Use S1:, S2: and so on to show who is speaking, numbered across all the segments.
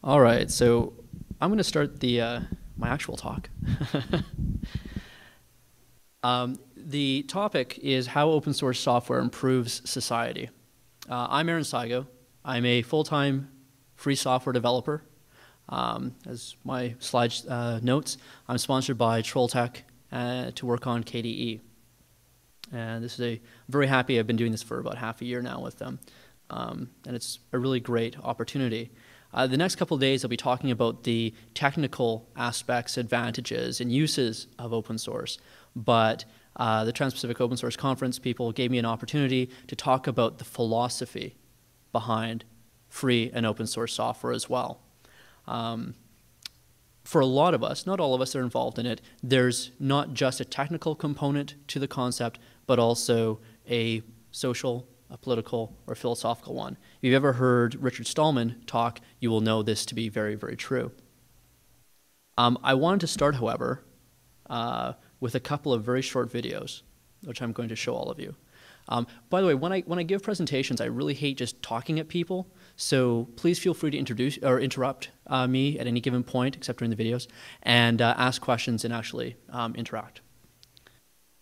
S1: All right, so I'm going to start my actual talk. The topic is how open source software improves society. I'm Aaron Seigo. I'm a full-time free software developer. As my slide notes, I'm sponsored by Trolltech to work on KDE. And I'm very happy. I've been doing this for about half a year now with them. And it's a really great opportunity. The next couple of days, I'll be talking about the technical aspects, advantages, and uses of open source. But the Trans-Pacific Open Source Conference people gave me an opportunity to talk about the philosophy behind free and open source software as well. For a lot of us, not all of us are involved in it, there's not just a technical component to the concept, but also a social, a political, or philosophical one. If you've ever heard Richard Stallman talk, you will know this to be very, very true. I wanted to start, however, with a couple of very short videos, which I'm going to show all of you. By the way, when I give presentations, I really hate just talking at people, so please feel free to interrupt me at any given point, except during the videos, and ask questions and actually interact.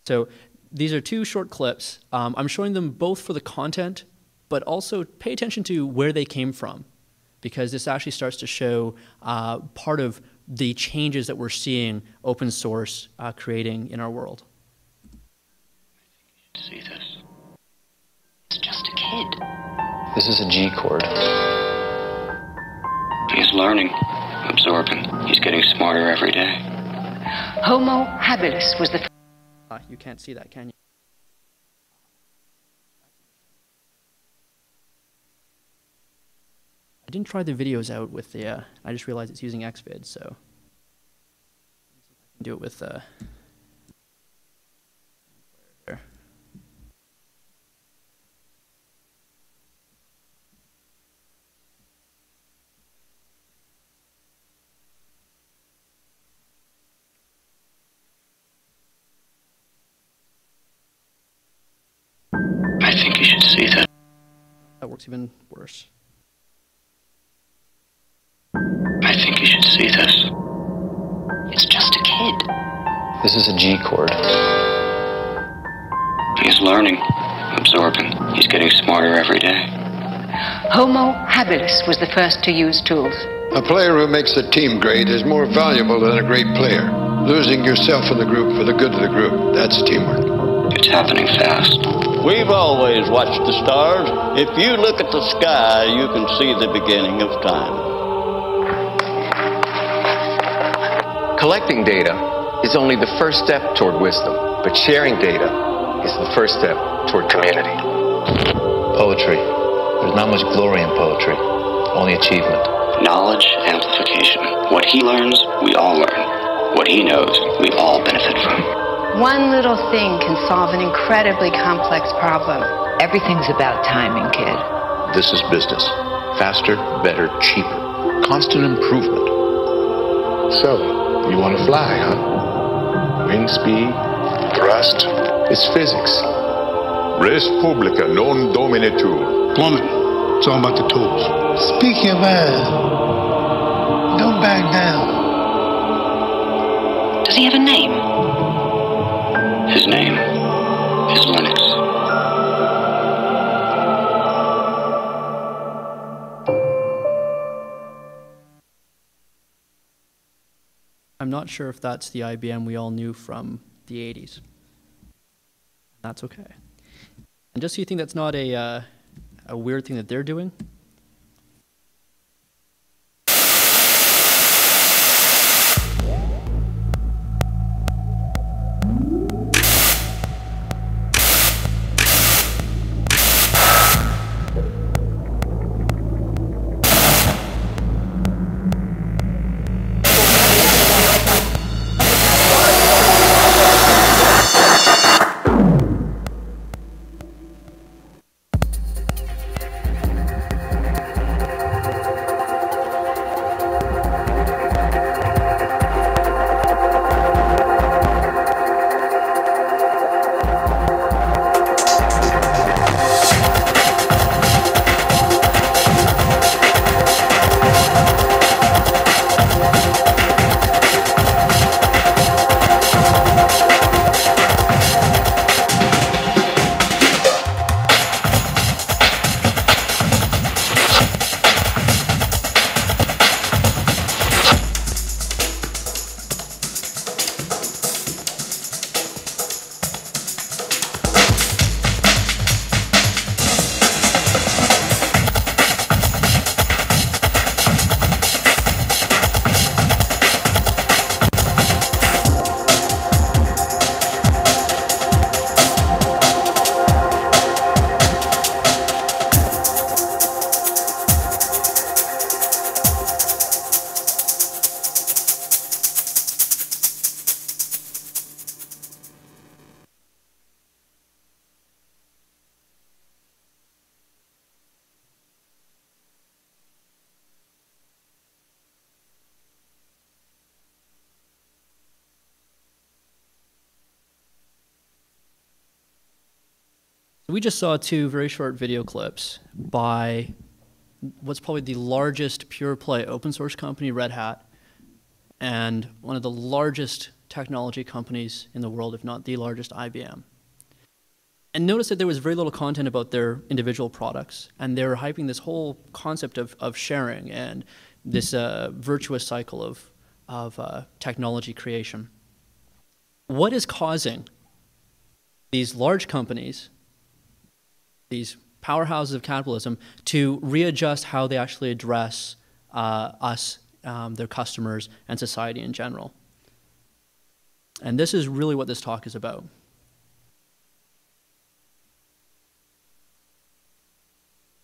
S1: So these are two short clips. I'm showing them both for the content, but also pay attention to where they came from, because this actually starts to show part of the changes that we're seeing open source creating in our world.
S2: See this? It's just a kid.
S3: This is a G chord.
S2: He's learning, absorbing. He's getting smarter every day.
S4: Homo habilis was the...
S1: You can't see that, can you? I didn't try the videos out with the, I just realized it's using Xvid, so let me see if I can do it with there.
S2: I think you should see that.
S1: That works even worse.
S2: I think you should see this. It's just a kid.
S3: This is a G chord.
S2: He's learning, absorbing. He's getting smarter every day.
S4: Homo habilis was the first to use tools.
S5: A player who makes the team great is more valuable than a great player. Losing yourself in the group for the good of the group, that's teamwork.
S2: It's happening fast.
S6: We've always watched the stars. If you look at the sky, you can see the beginning of time.
S7: Collecting data is only the first step toward wisdom, but sharing data is the first step toward community.
S8: Poetry. There's not much glory in poetry, only achievement.
S2: Knowledge amplification. What he learns, we all learn. What he knows, we all benefit from.
S4: One little thing can solve an incredibly complex problem.
S9: Everything's about timing, kid.
S8: This is business. Faster, better, cheaper. Constant improvement.
S10: So, you want to fly, huh? Wind speed, thrust, it's physics. Res publica non dominetur.
S11: Plumbing, it's all about the tools.
S12: Speak your mind. Don't back down.
S2: Does he have a name? His name is Linux.
S1: I'm not sure if that's the IBM we all knew from the 80s. That's okay. And just so you think that's not a weird thing that they're doing, We just saw two very short video clips by what's probably the largest pure play open source company, Red Hat, and one of the largest technology companies in the world, if not the largest, IBM. And notice that there was very little content about their individual products, and they were hyping this whole concept of sharing and this virtuous cycle of technology creation. What is causing these large companies, these powerhouses of capitalism, to readjust how they actually address us, their customers, and society in general? And this is really what this talk is about.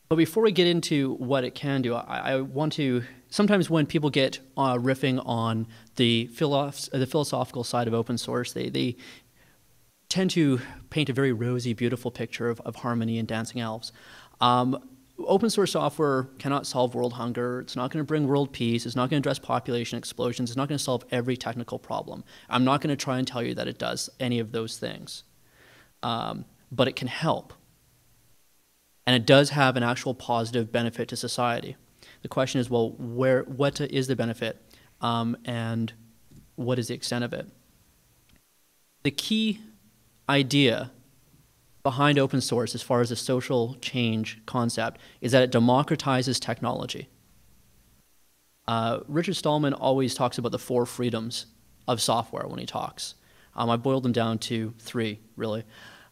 S1: But before we get into what it can do, I want to, sometimes when people get riffing on the philosophical side of open source, they tend to paint a very rosy, beautiful picture of harmony and dancing elves. Open source software cannot solve world hunger. It's not going to bring world peace. It's not going to address population explosions. It's not going to solve every technical problem. I'm not going to try and tell you that it does any of those things. But it can help. And it does have an actual positive benefit to society. The question is, well, what is the benefit, and what is the extent of it? The key idea behind open source as far as the social change concept is that it democratizes technology. Richard Stallman always talks about the 4 freedoms of software when he talks. I boiled them down to 3, really.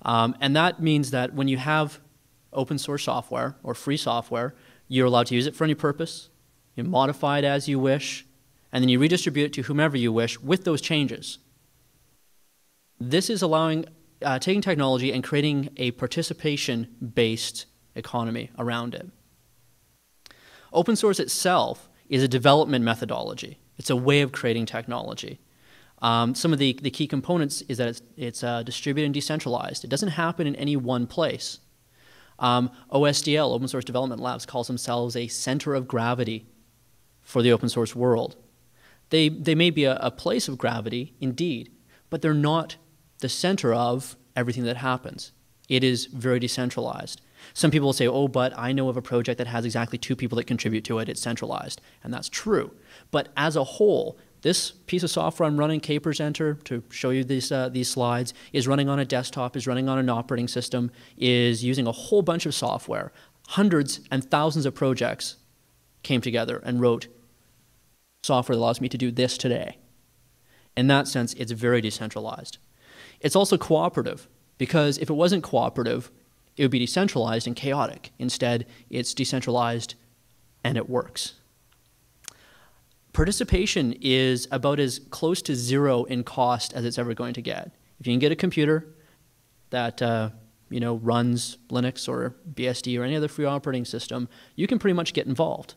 S1: And that means that when you have open source software or free software, you're allowed to use it for any purpose, you modify it as you wish, and then you redistribute it to whomever you wish with those changes. This is allowing, taking technology and creating a participation-based economy around it. Open source itself is a development methodology. It's a way of creating technology. Some of the key components is that it's distributed and decentralized. It doesn't happen in any one place. OSDL, Open Source Development Labs, calls themselves a center of gravity for the open source world. They may be a place of gravity, indeed, but they're not the center of everything that happens. It is very decentralized. Some people will say, oh, but I know of a project that has exactly 2 people that contribute to it. It's centralized. And that's true. But as a whole, this piece of software I'm running, KPresenter, to show you these slides, is running on a desktop, is running on an operating system, is using a whole bunch of software. Hundreds and thousands of projects came together and wrote software that allows me to do this today. In that sense, it's very decentralized. It's also cooperative, because if it wasn't cooperative, it would be decentralized and chaotic. Instead, it's decentralized and it works. Participation is about as close to 0 in cost as it's ever going to get. If you can get a computer that runs Linux or BSD or any other free operating system, you can pretty much get involved.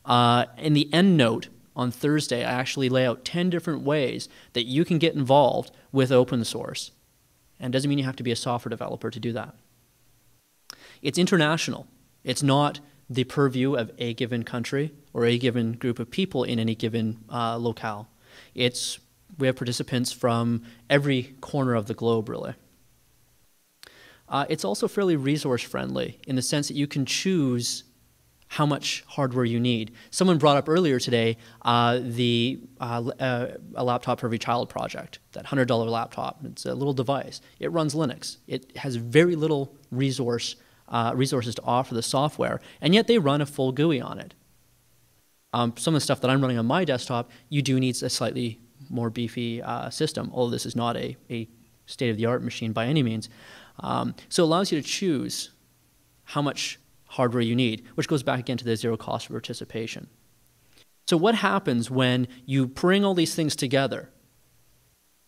S1: In the end note on Thursday, I actually lay out 10 different ways that you can get involved with open source. And it doesn't mean you have to be a software developer to do that. It's international. It's not the purview of a given country or a given group of people in any given locale. We have participants from every corner of the globe, really. It's also fairly resource friendly in the sense that you can choose how much hardware you need. Someone brought up earlier today a laptop for every child project, that $100 laptop. It's a little device. It runs Linux. It has very little resources to offer the software, and yet they run a full GUI on it. Some of the stuff that I'm running on my desktop, you do need a slightly more beefy system, although this is not a state-of-the-art machine by any means. So it allows you to choose how much hardware you need, which goes back again to the 0 cost of participation. So what happens when you bring all these things together?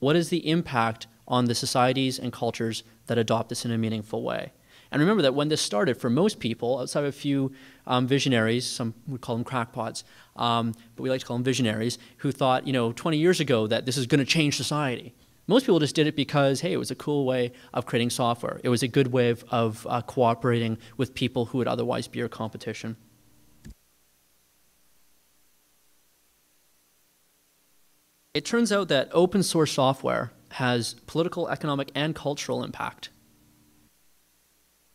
S1: What is the impact on the societies and cultures that adopt this in a meaningful way? And remember that when this started, for most people, outside of a few visionaries, some would call them crackpots, but we like to call them visionaries, who thought, 20 years ago that this is going to change society. Most people just did it because, hey, it was a cool way of creating software. It was a good way of cooperating with people who would otherwise be your competition. It turns out that open source software has political, economic, and cultural impact.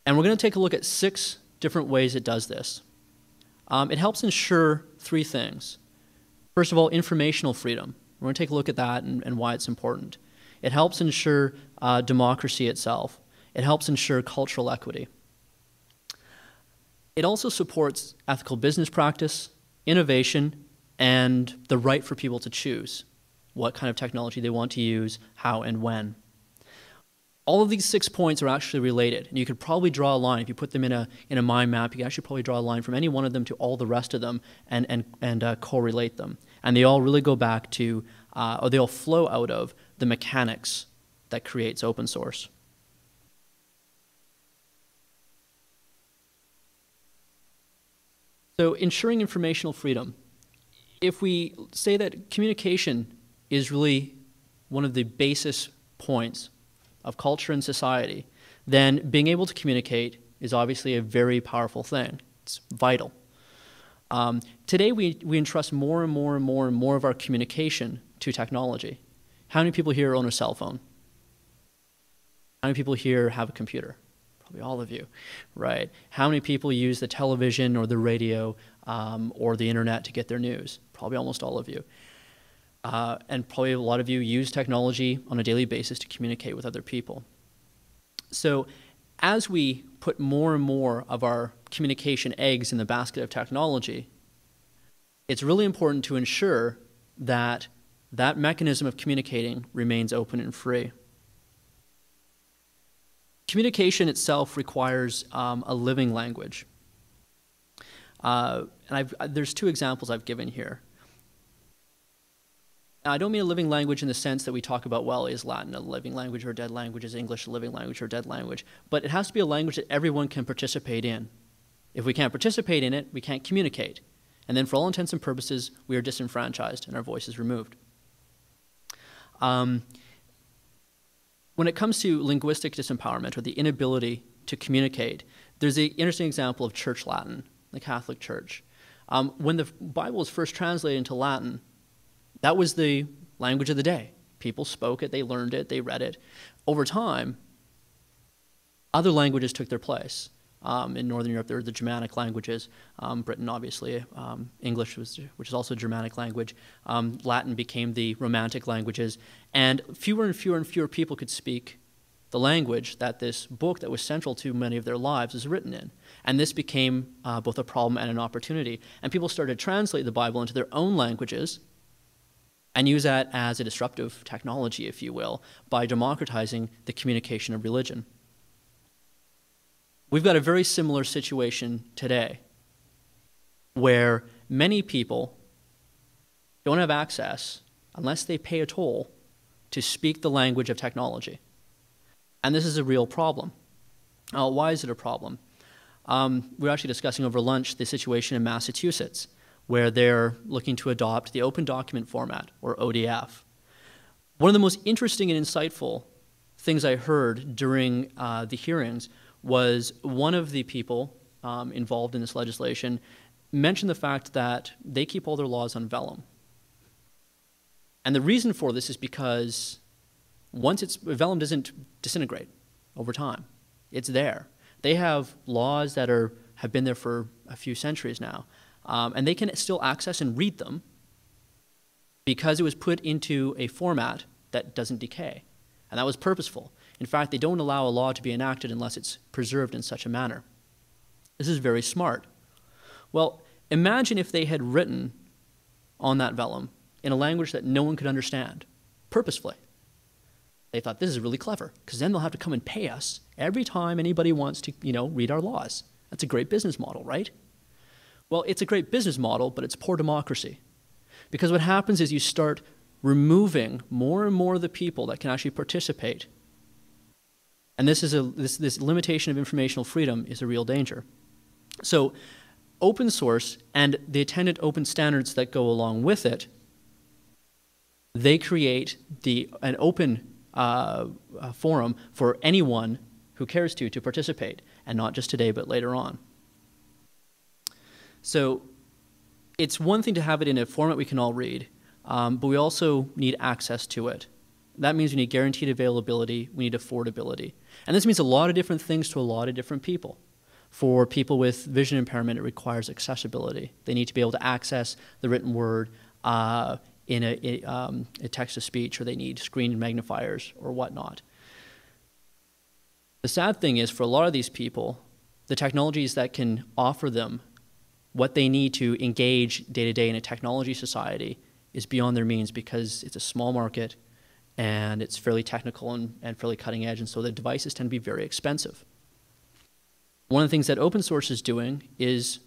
S1: And we're going to take a look at 6 different ways it does this. It helps ensure 3 things. First of all, informational freedom. We're going to take a look at that and why it's important. It helps ensure democracy itself. It helps ensure cultural equity. It also supports ethical business practice, innovation, and the right for people to choose what kind of technology they want to use, how and when. All of these 6 points are actually related, and you could probably draw a line. If you put them in a mind map, you can actually probably draw a line from any one of them to all the rest of them and correlate them. And they all really go back to, or they all flow out of the mechanics that creates open source. So ensuring informational freedom. If we say that communication is really one of the basis points of culture and society, then being able to communicate is obviously a very powerful thing. It's vital. Today we entrust more and more and more and more of our communication to technology. How many people here own a cell phone? How many people here have a computer? Probably all of you, right? How many people use the television or the radio or the internet to get their news? Probably almost all of you. And probably a lot of you use technology on a daily basis to communicate with other people. So as we put more and more of our communication eggs in the basket of technology, it's really important to ensure that that mechanism of communicating remains open and free. Communication itself requires a living language. There's 2 examples I've given here. I don't mean a living language in the sense that we talk about, well, is Latin a living language or a dead language? Is English a living language or a dead language? But it has to be a language that everyone can participate in. If we can't participate in it, we can't communicate. And then for all intents and purposes, we are disenfranchised and our voice is removed. When it comes to linguistic disempowerment or the inability to communicate, there's an interesting example of Church Latin, the Catholic Church. When the Bible was first translated into Latin, that was the language of the day. People spoke it, they learned it, they read it. Over time, other languages took their place. In Northern Europe, there were the Germanic languages. Britain, obviously, English, which is also a Germanic language. Latin became the Romantic languages. And fewer and fewer and fewer people could speak the language that this book that was central to many of their lives is written in. And this became both a problem and an opportunity. And people started to translate the Bible into their own languages and use that as a disruptive technology, if you will, by democratizing the communication of religion. We've got a very similar situation today, where many people don't have access, unless they pay a toll, to speak the language of technology. And this is a real problem. Why is it a problem? We were actually discussing over lunch the situation in Massachusetts, where they're looking to adopt the Open Document Format, or ODF. One of the most interesting and insightful things I heard during the hearings was one of the people involved in this legislation mentioned the fact that they keep all their laws on vellum. And the reason for this is because vellum doesn't disintegrate over time. It's there. They have laws that have been there for a few centuries now. And they can still access and read them because it was put into a format that doesn't decay. And that was purposeful. In fact, they don't allow a law to be enacted unless it's preserved in such a manner. This is very smart. Well, imagine if they had written on that vellum in a language that no one could understand, purposefully. They thought, this is really clever, because then they'll have to come and pay us every time anybody wants to, read our laws. That's a great business model, right? Well, it's a great business model, but it's poor democracy. Because what happens is you start removing more and more of the people that can actually participate. And this limitation of informational freedom is a real danger. So open source and the attendant open standards that go along with it, they create an open forum for anyone who cares to participate, and not just today, but later on. So it's one thing to have it in a format we can all read, but we also need access to it. That means we need guaranteed availability, we need affordability. And this means a lot of different things to a lot of different people. For people with vision impairment, it requires accessibility. They need to be able to access the written word in a text-to-speech, or they need screen magnifiers or whatnot. The sad thing is, for a lot of these people, the technologies that can offer them what they need to engage day-to-day in a technology society is beyond their means, because it's a small market and it's fairly technical and fairly cutting edge, and so the devices tend to be very expensive. One of the things that open source is doing is,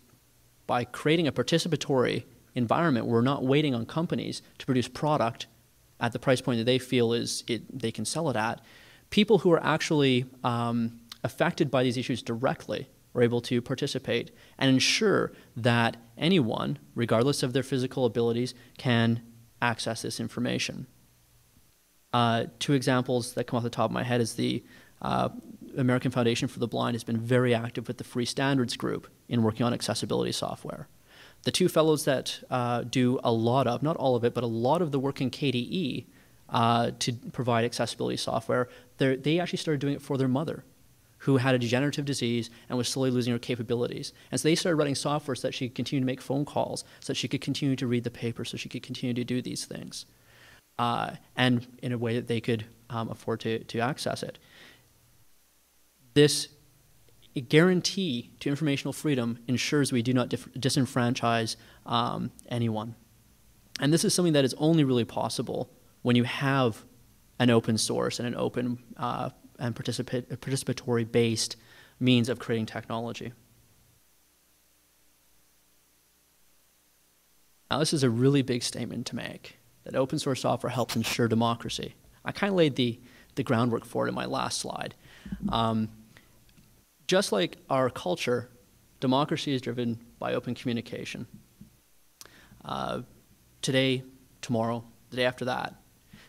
S1: by creating a participatory environment where we're not waiting on companies to produce product at the price point that they feel they can sell it at, people who are actually affected by these issues directly are able to participate and ensure that anyone, regardless of their physical abilities, can access this information. Two examples that come off the top of my head is the American Foundation for the Blind has been very active with the Free Standards Group in working on accessibility software. The two fellows that do a lot of, not all of it, but a lot of the work in KDE to provide accessibility software, they actually started doing it for their mother, who had a degenerative disease and was slowly losing her capabilities. And so they started writing software so that she could continue to make phone calls, so that she could continue to read the paper, so she could continue to do these things, and in a way that they could afford to access it. This guarantee to informational freedom ensures we do not disenfranchise anyone. And this is something that is only really possible when you have an open source and an open and participatory-based means of creating technology. Now, this is a really big statement to make, that open source software helps ensure democracy. I kind of laid the groundwork for it in my last slide. Just like our culture, democracy is driven by open communication. Today, tomorrow, the day after that.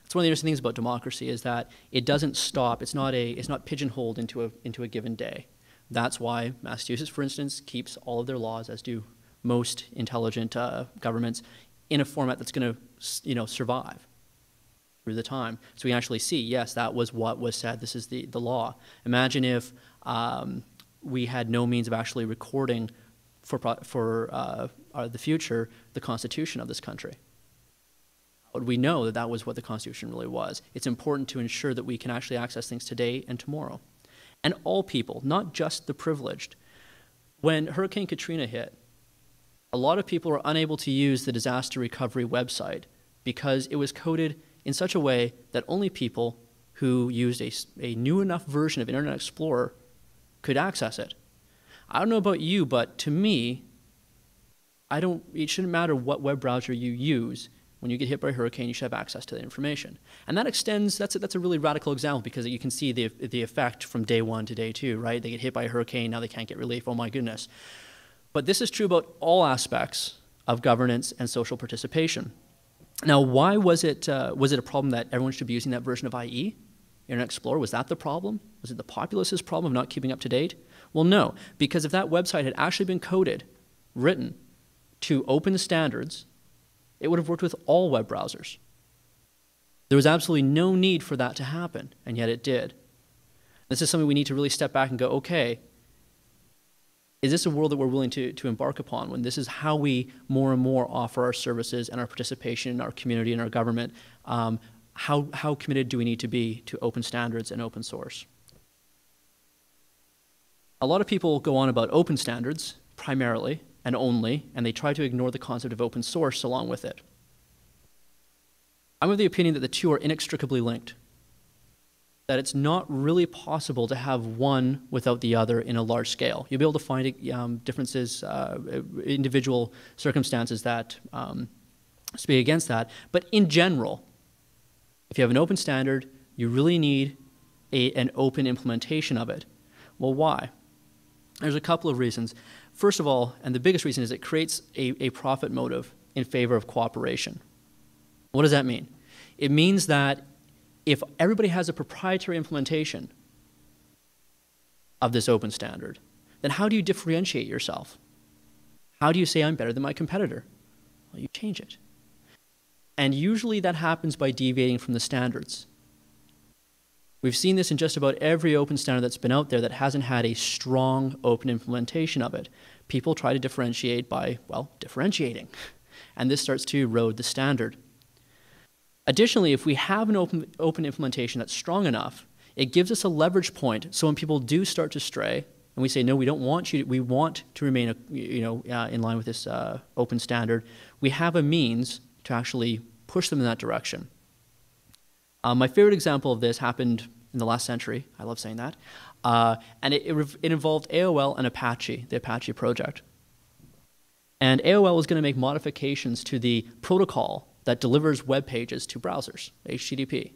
S1: It's one of the interesting things about democracy is that it doesn't stop. It's not pigeonholed into a given day. That's why Massachusetts, for instance, keeps all of their laws, as do most intelligent governments, in a format that's going to survive through the time. So we actually see, yes, that was what was said. This is the law. Imagine if we had no means of actually recording for the future the Constitution of this country. How would we know that that was what the Constitution really was? It's important to ensure that we can actually access things today and tomorrow. And all people, not just the privileged. When Hurricane Katrina hit, a lot of people were unable to use the disaster recovery website because it was coded in such a way that only people who used a new enough version of Internet Explorer could access it. I don't know about you, but to me, it shouldn't matter what web browser you use. When you get hit by a hurricane, you should have access to that information. And that extends, that's a really radical example, because you can see the effect from day one to day two, right? They get hit by a hurricane, now they can't get relief, oh my goodness. But this is true about all aspects of governance and social participation. Now, why was it a problem that everyone should be using that version of IE? Internet Explorer, was that the problem? Was it the populace's problem of not keeping up to date? Well, no, because if that website had actually been coded, written to open standards, it would have worked with all web browsers. There was absolutely no need for that to happen, and yet it did. This is something we need to really step back and go, okay, is this a world that we're willing to embark upon, when this is how we more and more offer our services and our participation in our community and our government? How committed do we need to be to open standards and open source? A lot of people go on about open standards, primarily and only, and they try to ignore the concept of open source along with it. I'm of the opinion that the two are inextricably linked, that it's not really possible to have one without the other in a large scale. You'll be able to find differences, individual circumstances that speak against that, but in general, if you have an open standard, you really need an open implementation of it. Well, why? There's a couple of reasons. First of all, and the biggest reason, is it creates a profit motive in favor of cooperation. What does that mean? It means that if everybody has a proprietary implementation of this open standard, then how do you differentiate yourself? How do you say I'm better than my competitor? Well, you change it. And usually that happens by deviating from the standards. We've seen this in just about every open standard that's been out there that hasn't had a strong open implementation of it. People try to differentiate by, well, differentiating. And this starts to erode the standard. Additionally, if we have an open implementation that's strong enough, it gives us a leverage point. So when people do start to stray, and we say, no, we don't want you, we want to remain in line with this open standard, we have a means to actually push them in that direction. My favorite example of this happened in the last century. I love saying that. And it involved AOL and Apache, the Apache project. And AOL was going to make modifications to the protocol that delivers web pages to browsers, HTTP.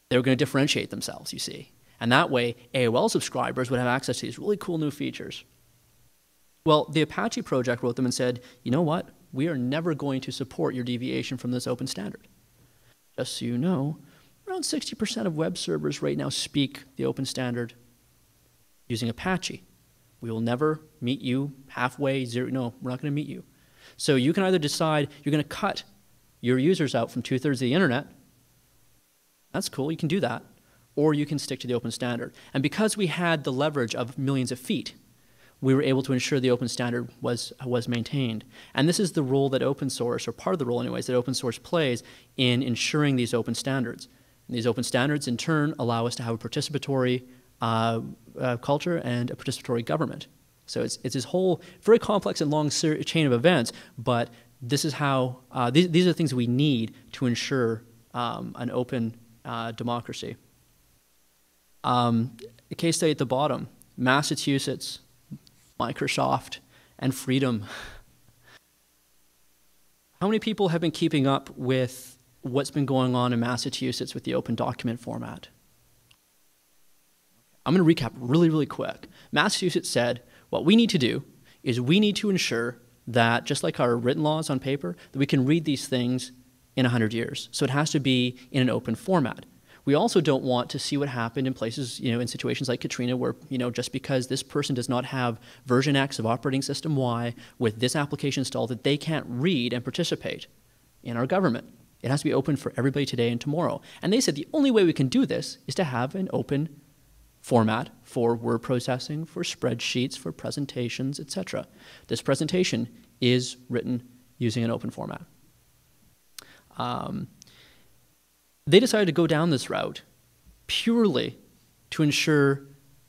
S1: They were going to differentiate themselves, you see. And that way, AOL subscribers would have access to these really cool new features. Well, the Apache project wrote them and said, you know what? We are never going to support your deviation from this open standard. Just so you know, around 60% of web servers right now speak the open standard using Apache. We will never meet you halfway, zero. No, we're not going to meet you. So you can either decide you're going to cut your users out from 2/3 of the internet. That's cool, you can do that. Or you can stick to the open standard. And because we had the leverage of millions of feet, we were able to ensure the open standard was maintained. And this is the role that open source, or part of the role anyways, that open source plays in ensuring these open standards. And these open standards, in turn, allow us to have a participatory culture and a participatory government. So it's this whole very complex and long chain of events, but this is how, these are the things we need to ensure an open democracy. The case study at the bottom, Massachusetts, Microsoft, and freedom. How many people have been keeping up with what's been going on in Massachusetts with the open document format? I'm going to recap really, really quick. Massachusetts said, what we need to do is we need to ensure that, just like our written laws on paper, that we can read these things in 100 years. So it has to be in an open format. We also don't want to see what happened in places, in situations like Katrina where, just because this person does not have version X of operating system Y with this application installed, that they can't read and participate in our government. It has to be open for everybody today and tomorrow. And they said the only way we can do this is to have an open format for word processing, for spreadsheets, for presentations, etc. This presentation is written using an open format. They decided to go down this route purely to ensure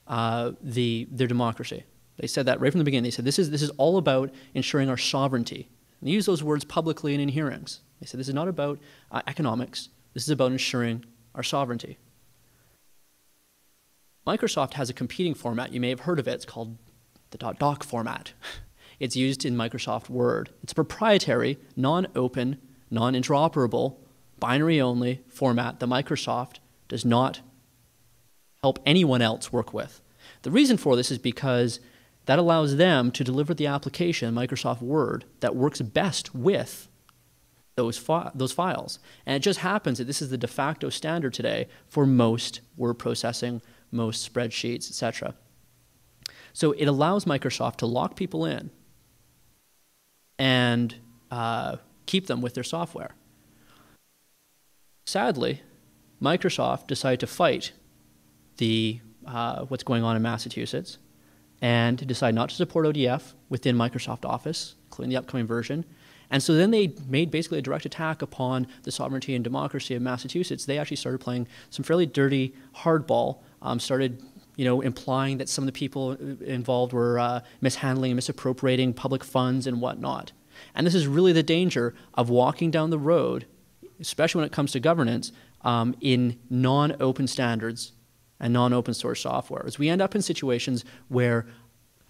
S1: their democracy. They said that right from the beginning. They said this is all about ensuring our sovereignty. And they use those words publicly and in hearings. They said this is not about economics. This is about ensuring our sovereignty. Microsoft has a competing format. You may have heard of it. It's called the .doc format. It's used in Microsoft Word. It's a proprietary, non-open, non-interoperable, binary-only format that Microsoft does not help anyone else work with. The reason for this is because that allows them to deliver the application, Microsoft Word, that works best with those files. And it just happens that this is the de facto standard today for most word processing, most spreadsheets, etc. So it allows Microsoft to lock people in and keep them with their software. Sadly, Microsoft decided to fight what's going on in Massachusetts and to decide not to support ODF within Microsoft Office, including the upcoming version. And so then they made basically a direct attack upon the sovereignty and democracy of Massachusetts. They actually started playing some fairly dirty hardball, started implying that some of the people involved were mishandling and misappropriating public funds and whatnot. And this is really the danger of walking down the road, especially when it comes to governance, in non-open standards and non-open source software. As we end up in situations where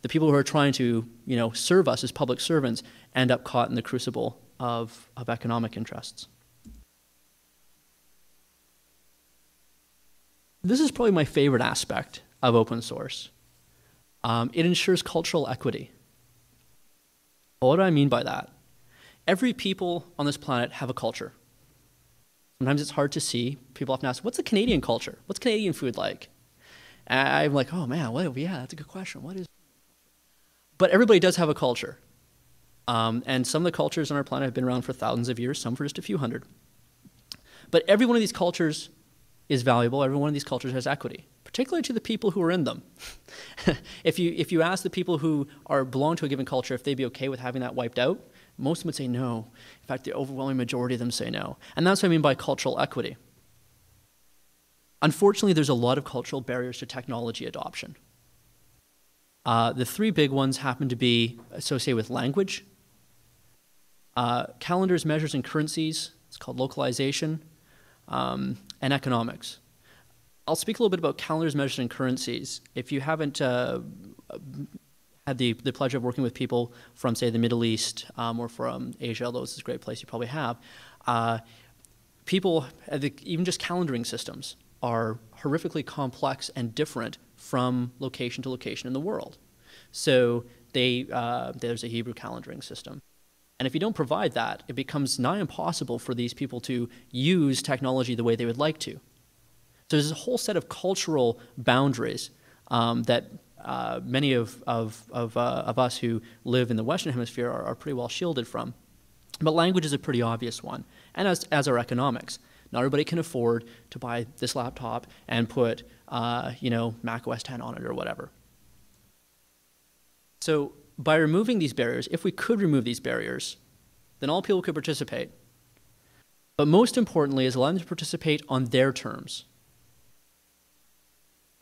S1: the people who are trying to serve us as public servants end up caught in the crucible of economic interests. This is probably my favorite aspect of open source. It ensures cultural equity. What do I mean by that? Every people on this planet have a culture. Sometimes it's hard to see. People often ask, what's the Canadian culture? What's Canadian food like? And I'm like, oh man, yeah, that's a good question. What is? But everybody does have a culture. And some of the cultures on our planet have been around for thousands of years, some for just a few hundred. But every one of these cultures is valuable. Every one of these cultures has equity, particularly to the people who are in them. If you ask the people who belong to a given culture if they'd be okay with having that wiped out, most of them would say no. In fact, the overwhelming majority of them say no. And that's what I mean by cultural equity. Unfortunately, there's a lot of cultural barriers to technology adoption. The three big ones happen to be associated with language, calendars, measures, and currencies. It's called localization, and economics. I'll speak a little bit about calendars, measures, and currencies. If you haven't had the pleasure of working with people from, say, the Middle East or from Asia, although this is a great place, you probably have, people, even just calendaring systems, are horrifically complex and different from location to location in the world. So there's a Hebrew calendaring system. And if you don't provide that, it becomes nigh impossible for these people to use technology the way they would like to. So there's a whole set of cultural boundaries that many of us who live in the Western Hemisphere are pretty well shielded from. But language is a pretty obvious one, and as are economics. Not everybody can afford to buy this laptop and put, Mac OS 10 on it or whatever. So by removing these barriers, if we could remove these barriers, then all people could participate. But most importantly is allowing them to participate on their terms.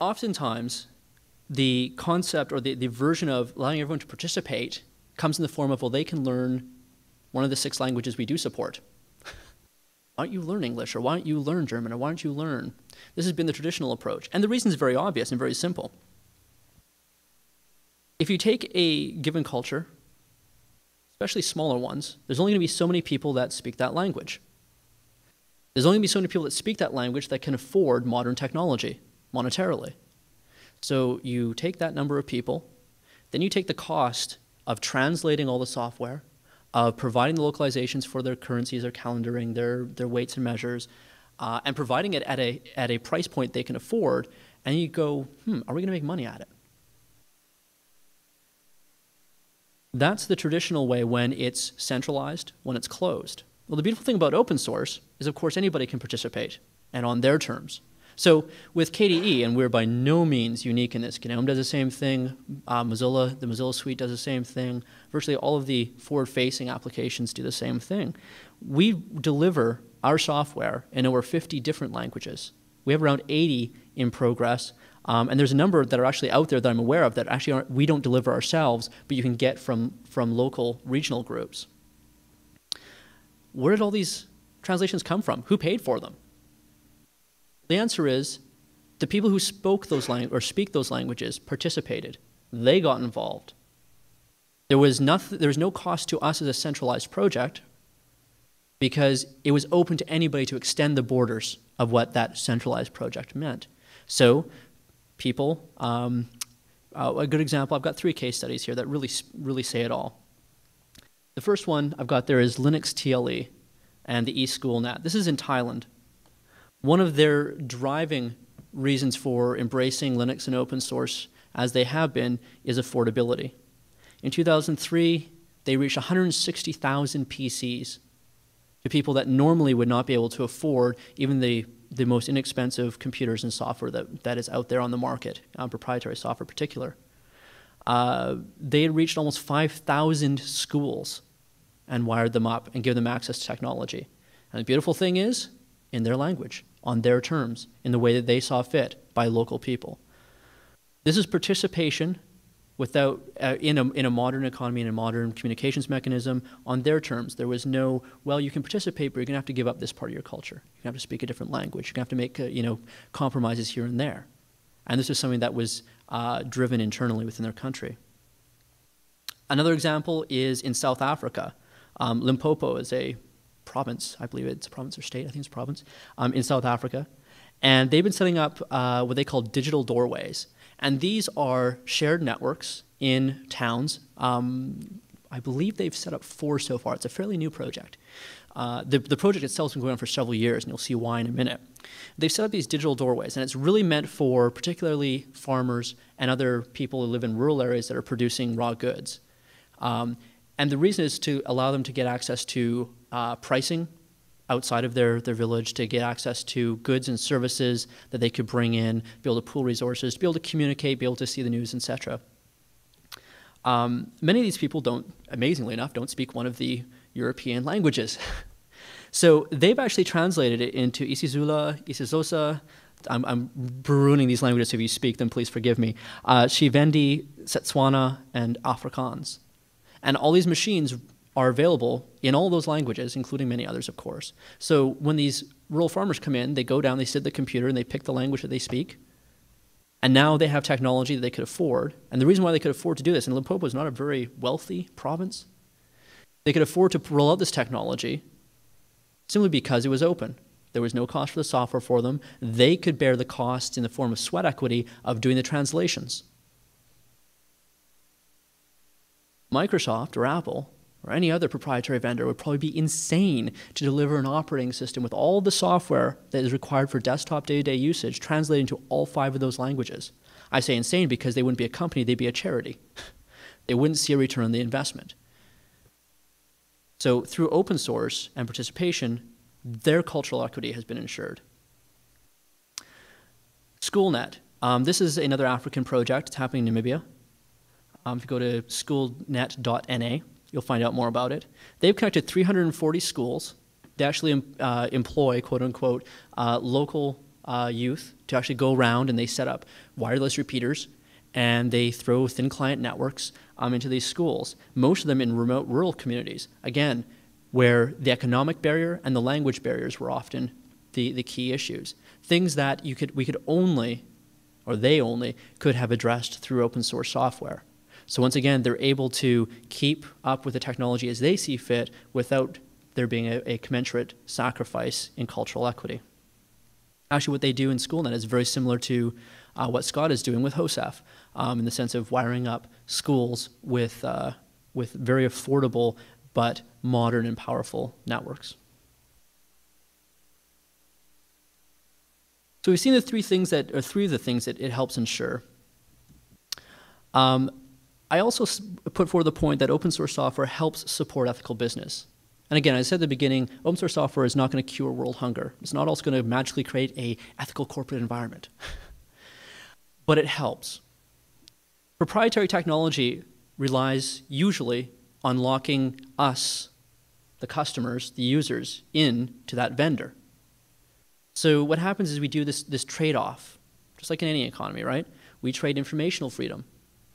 S1: Oftentimes, the concept or the version of allowing everyone to participate comes in the form of, well, they can learn one of the 6 languages we do support. Why don't you learn English, or why don't you learn German, or why don't you learn? This has been the traditional approach. And the reason is very obvious and very simple. If you take a given culture, especially smaller ones, there's only going to be so many people that speak that language. There's only going to be so many people that speak that language that can afford modern technology monetarily. So you take that number of people, then you take the cost of translating all the software, of providing the localizations for their currencies, their calendaring, their weights and measures, and providing it at a price point they can afford, and you go, are we going to make money at it? That's the traditional way when it's centralized, when it's closed. Well, the beautiful thing about open source is, of course, anybody can participate, and on their terms. So with KDE, and we're by no means unique in this, GNOME does the same thing, the Mozilla suite does the same thing, virtually all of the forward-facing applications do the same thing. We deliver our software in over 50 different languages. We have around 80 in progress, and there's a number that are actually out there that I'm aware of that actually we don't deliver ourselves, but you can get from local regional groups. Where did all these translations come from? Who paid for them? The answer is the people who spoke those speak those languages participated. They got involved. There was no cost to us as a centralized project because it was open to anybody to extend the borders of what that centralized project meant. So people, a good example, I've got 3 case studies here that really say it all. The first one I've got there is Linux TLE and the eSchoolNet. This is in Thailand. One of their driving reasons for embracing Linux and open source, as they have been, is affordability. In 2003, they reached 160,000 PCs to people that normally would not be able to afford even the most inexpensive computers and software that is out there on the market, proprietary software in particular. They had reached almost 5,000 schools and wired them up and given them access to technology. And the beautiful thing is, in their language, on their terms, in the way that they saw fit by local people. This is participation without, in a modern economy, in a modern communications mechanism, on their terms. There was no, well, you can participate, but you're going to have to give up this part of your culture. You're going to have to speak a different language. You're going to have to make compromises here and there. And this is something that was driven internally within their country. Another example is in South Africa. Limpopo is a province, I believe it's a province or state, I think it's a province, in South Africa. And they've been setting up what they call digital doorways. And these are shared networks in towns. I believe they've set up 4 so far. It's a fairly new project. The project itself has been going on for several years, and you'll see why in a minute. They've set up these digital doorways, and it's really meant for particularly farmers and other people who live in rural areas that are producing raw goods. And the reason is to allow them to get access to pricing outside of their village to get access to goods and services that they could bring in, be able to pool resources, to be able to communicate, be able to see the news, etc. Many of these people don't, amazingly enough, don't speak one of the European languages. So they've actually translated it into Isizula, Isizosa. I'm ruining these languages, so if you speak them, please forgive me. Shivendi, Setswana, and Afrikaans. And all these machines are available in all those languages, including many others, of course. So when these rural farmers come in, they go down, they sit at the computer, and they pick the language that they speak. And now they have technology that they could afford. And the reason why they could afford to do this, and Limpopo is not a very wealthy province, they could afford to roll out this technology simply because it was open. There was no cost for the software for them. They could bear the cost in the form of sweat equity of doing the translations. Microsoft or Apple or any other proprietary vendor would probably be insane to deliver an operating system with all the software that is required for desktop day-to-day usage translated into all 5 of those languages. I say insane because they wouldn't be a company, they'd be a charity. They wouldn't see a return on the investment. So through open source and participation, their cultural equity has been ensured. SchoolNet. This is another African project. It's happening in Namibia. If you go to schoolnet.na, you'll find out more about it. They've connected 340 schools. They actually employ, quote unquote, local youth to actually go around, and they set up wireless repeaters and they throw thin client networks into these schools, most of them in remote rural communities. Again, where the economic barrier and the language barriers were often the key issues. Things that we could only, or they only, could have addressed through open source software. So once again, they're able to keep up with the technology as they see fit without there being a commensurate sacrifice in cultural equity. Actually, what they do in SchoolNet is very similar to what Scott is doing with HOSEF, in the sense of wiring up schools with very affordable but modern and powerful networks. So we've seen the three of the things that it helps ensure. I also put forward the point that open source software helps support ethical business. And again, as I said at the beginning, open source software is not going to cure world hunger. It's not also going to magically create an ethical corporate environment. But it helps. Proprietary technology relies usually on locking us, the customers, the users, into that vendor. So what happens is we do this trade-off, just like in any economy, right? We trade informational freedom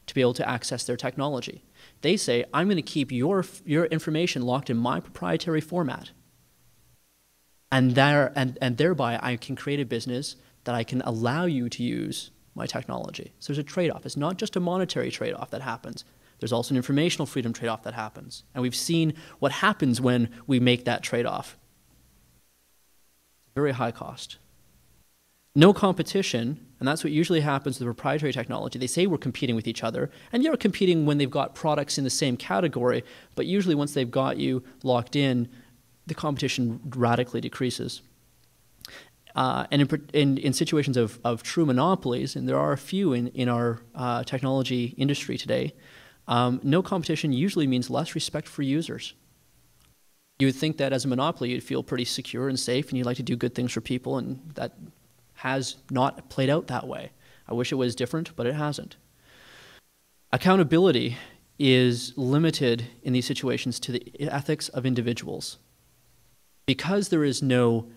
S1: to be able to access their technology. They say, I'm going to keep your information locked in my proprietary format. And thereby, I can create a business that I can allow you to use my technology. So there's a trade-off. It's not just a monetary trade-off that happens. There's also an informational freedom trade-off that happens. And we've seen what happens when we make that trade-off. Very high cost. No competition, and that's what usually happens with proprietary technology. They say we're competing with each other, and you're competing when they've got products in the same category, but usually once they've got you locked in, the competition radically decreases. And in situations of true monopolies, and there are a few in our technology industry today, no competition usually means less respect for users. You would think that as a monopoly, you'd feel pretty secure and safe, and you'd like to do good things for people, and that has not played out that way. I wish it was different, but it hasn't. Accountability is limited in these situations to the ethics of individuals. Because there is no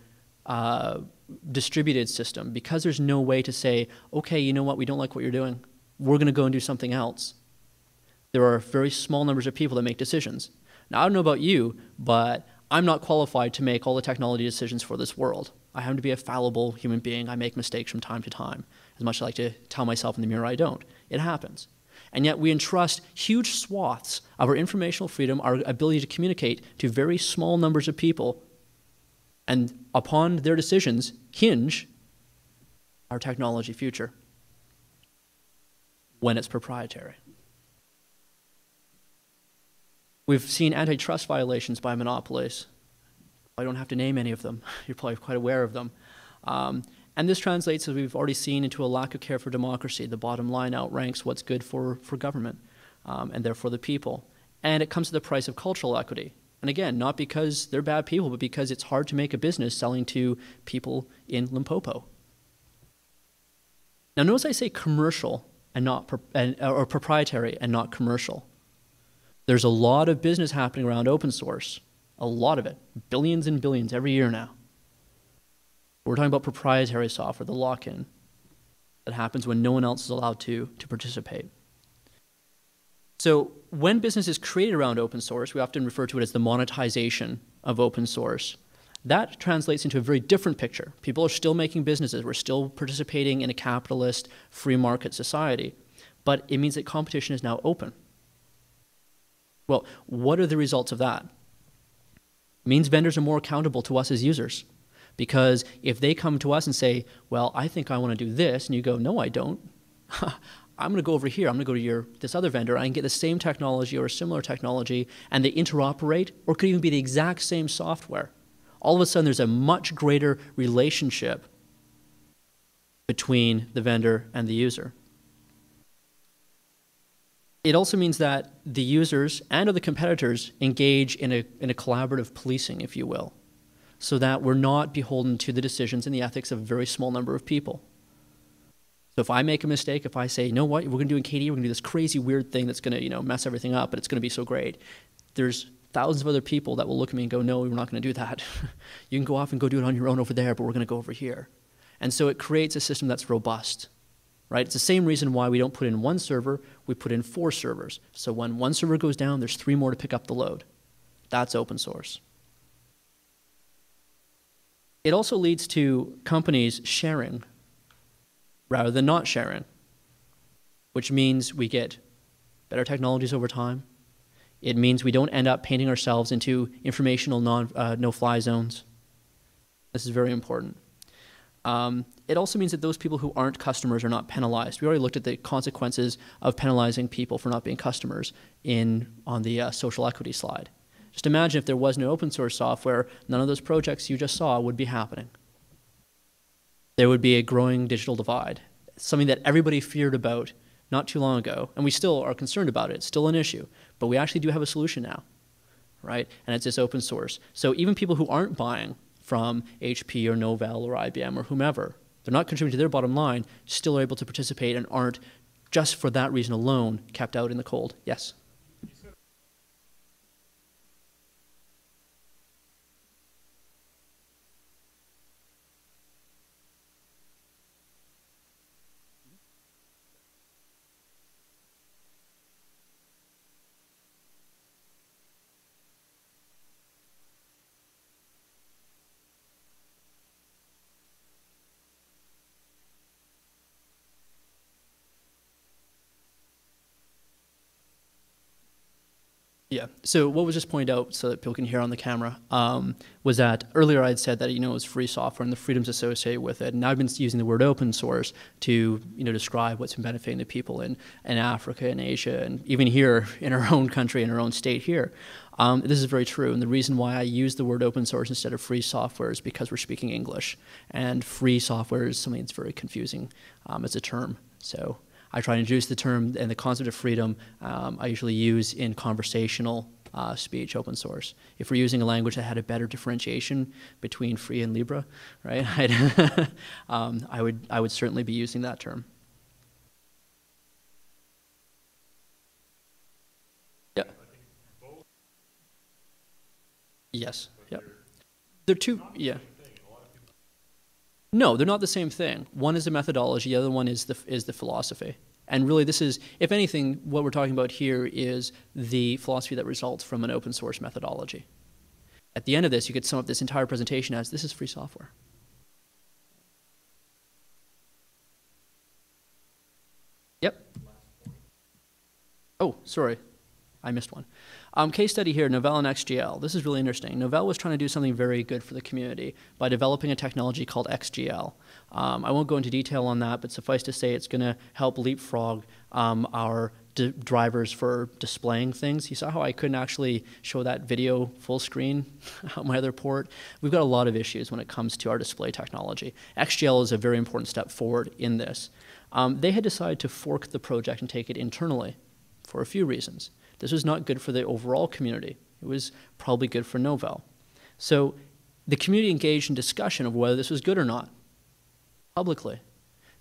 S1: distributed system, because there's no way to say, okay, you know what, we don't like what you're doing, we're going to go and do something else. There are very small numbers of people that make decisions. Now, I don't know about you, but I'm not qualified to make all the technology decisions for this world. I happen to be a fallible human being. I make mistakes from time to time. As much as I like to tell myself in the mirror I don't. It happens. And yet we entrust huge swaths of our informational freedom, our ability to communicate to very small numbers of people. And upon their decisions hinge our technology future when it's proprietary. We've seen antitrust violations by monopolies. I don't have to name any of them. You're probably quite aware of them. And this translates, as we've already seen, into a lack of care for democracy. The bottom line outranks what's good for government and therefore the people. And it comes at the price of cultural equity. And again, not because they're bad people, but because it's hard to make a business selling to people in Limpopo. Now, notice I say commercial and not or proprietary and not commercial. There's a lot of business happening around open source, a lot of it, billions and billions every year now. We're talking about proprietary software, the lock-in, that happens when no one else is allowed to participate. So when business is created around open source, we often refer to it as the monetization of open source. That translates into a very different picture. People are still making businesses. We're still participating in a capitalist, free market society. But it means that competition is now open. Well, what are the results of that? It means vendors are more accountable to us as users. Because if they come to us and say, well, I think I want to do this, and you go, no, I don't. I'm going to go over here. I'm going to go to this other vendor. I can get the same technology or a similar technology, and they interoperate, or it could even be the exact same software. All of a sudden, there's a much greater relationship between the vendor and the user. It also means that the users and other competitors engage in a collaborative policing, if you will, so that we're not beholden to the decisions and the ethics of a very small number of people. So if I make a mistake, if I say, you know what, we're going to do in KDE, we're going to do this crazy weird thing that's going to mess everything up, but it's going to be so great, there's thousands of other people that will look at me and go, no, we're not going to do that. You can go off and go do it on your own over there, but we're going to go over here. And so it creates a system that's robust, right? It's the same reason why we don't put in one server, we put in 4 servers. So when one server goes down, there's 3 more to pick up the load. That's open source. It also leads to companies sharing rather than not sharing, which means we get better technologies over time. It means we don't end up painting ourselves into informational no-fly zones. This is very important. It also means that those people who aren't customers are not penalized. We already looked at the consequences of penalizing people for not being customers on the social equity slide. Just imagine if there was no open source software, none of those projects you just saw would be happening. There would be a growing digital divide, something that everybody feared about not too long ago, and we still are concerned about it. It's still an issue, but we actually do have a solution now, right? And it's this open source. So even people who aren't buying from HP or Novell or IBM or whomever, they're not contributing to their bottom line, still are able to participate and aren't, just for that reason alone, kept out in the cold. Yes? Yeah, so what was just pointed out so that people can hear on the camera was that earlier I'd said that it was free software and the freedoms associated with it, and now I've been using the word open source to describe what's been benefiting the people in Africa and Asia and even here in our own country, in our own state here. This is very true, and the reason why I use the word open source instead of free software is because we're speaking English, and free software is something that's very confusing as a term. So I try to introduce the term and the concept of freedom I usually use in conversational speech, open source. If we're using a language that had a better differentiation between free and Libra, right, I would certainly be using that term. Yeah. Yes. Yeah. They're two. Yeah. No, they're not the same thing. One is the methodology, the other one is the philosophy. And really this is, if anything, what we're talking about here is the philosophy that results from an open source methodology. At the end of this, you could sum up this entire presentation as, this is free software. Yep. Oh, sorry. I missed one. Case study here, Novell and XGL. This is really interesting. Novell was trying to do something very good for the community by developing a technology called XGL. I won't go into detail on that, but suffice to say it's going to help leapfrog our drivers for displaying things. You saw how I couldn't actually show that video full screen on my other port? We've got a lot of issues when it comes to our display technology. XGL is a very important step forward in this. They had decided to fork the project and take it internally for a few reasons. This was not good for the overall community. It was probably good for Novell. So the community engaged in discussion of whether this was good or not, publicly.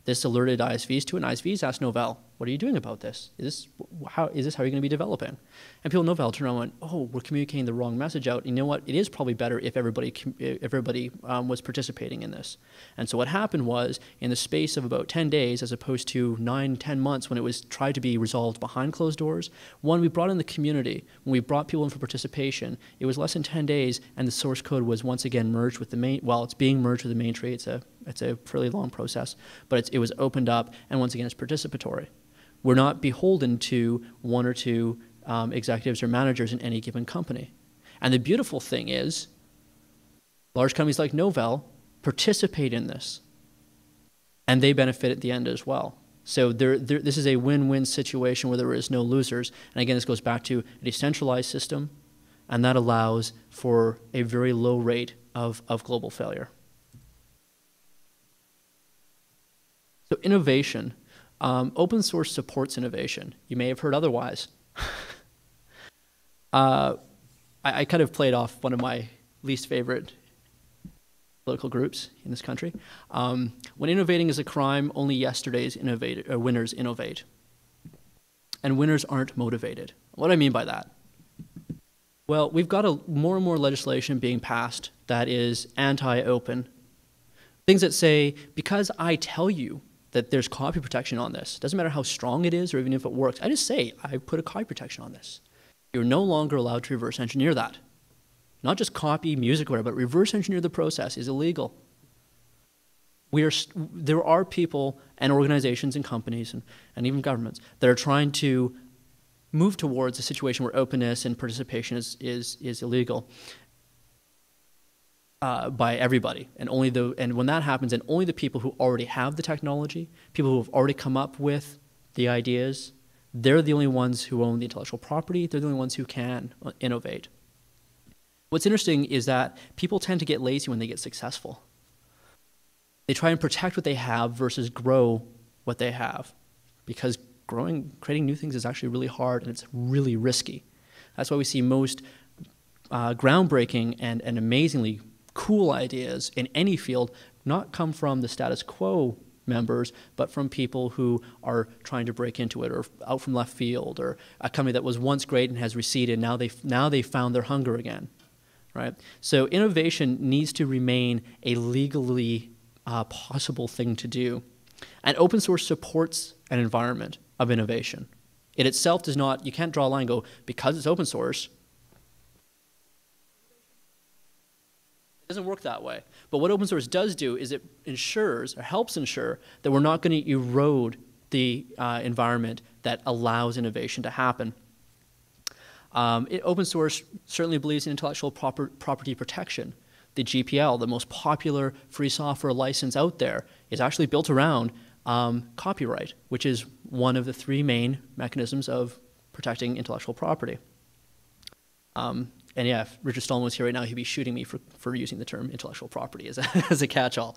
S1: This alerted ISVs to it, and ISVs asked Novell, what are you doing about this? Is this how you're going to be developing? And people at Novell turned around and went, oh, we're communicating the wrong message out. You know what? It is probably better if everybody was participating in this. And so what happened was, in the space of about 10 days, as opposed to 9, 10 months when it was tried to be resolved behind closed doors, one, we brought in the community. When we brought people in for participation, it was less than 10 days, and the source code was once again merged with the main, well, it's being merged with the main tree. It's a fairly long process, but it was opened up, and once again, it's participatory. We're not beholden to one or two executives or managers in any given company. And the beautiful thing is, large companies like Novell participate in this, and they benefit at the end as well. So this is a win-win situation where there is no losers. And again, this goes back to a decentralized system, and that allows for a very low rate of global failure. So innovation. Open source supports innovation. You may have heard otherwise. I kind of played off one of my least favorite political groups in this country. When innovating is a crime, only yesterday's winners innovate. And winners aren't motivated. What do I mean by that? Well, we've got more and more legislation being passed that is anti-open. Things that say, because I tell you that there's copy protection on this. Doesn't matter how strong it is or even if it works. I just say, I put a copy protection on this. You're no longer allowed to reverse engineer that. Not just copy music or whatever, but reverse engineer the process is illegal. There are people and organizations and companies and even governments that are trying to move towards a situation where openness and participation is illegal. By everybody, and when that happens, and only the people who already have the technology, people who have already come up with the ideas, they're the only ones who own the intellectual property. They're the only ones who can innovate. What's interesting is that people tend to get lazy when they get successful. They try and protect what they have versus grow what they have, because creating new things is actually really hard and it's really risky. That's why we see most groundbreaking and amazingly cool ideas in any field not come from the status quo members, but from people who are trying to break into it, or out from left field, or a company that was once great and has receded. Now they found their hunger again, right? So innovation needs to remain a legally possible thing to do, and open source supports an environment of innovation. It itself does not. You can't draw a line and go, because it's open source. It doesn't work that way. But what open source does do is it ensures, or helps ensure, that we're not going to erode the environment that allows innovation to happen. Open source certainly believes in intellectual property protection. The GPL, the most popular free software license out there, is actually built around copyright, which is one of the three main mechanisms of protecting intellectual property. And yeah, if Richard Stallman was here right now, he'd be shooting me for using the term intellectual property as a catch-all.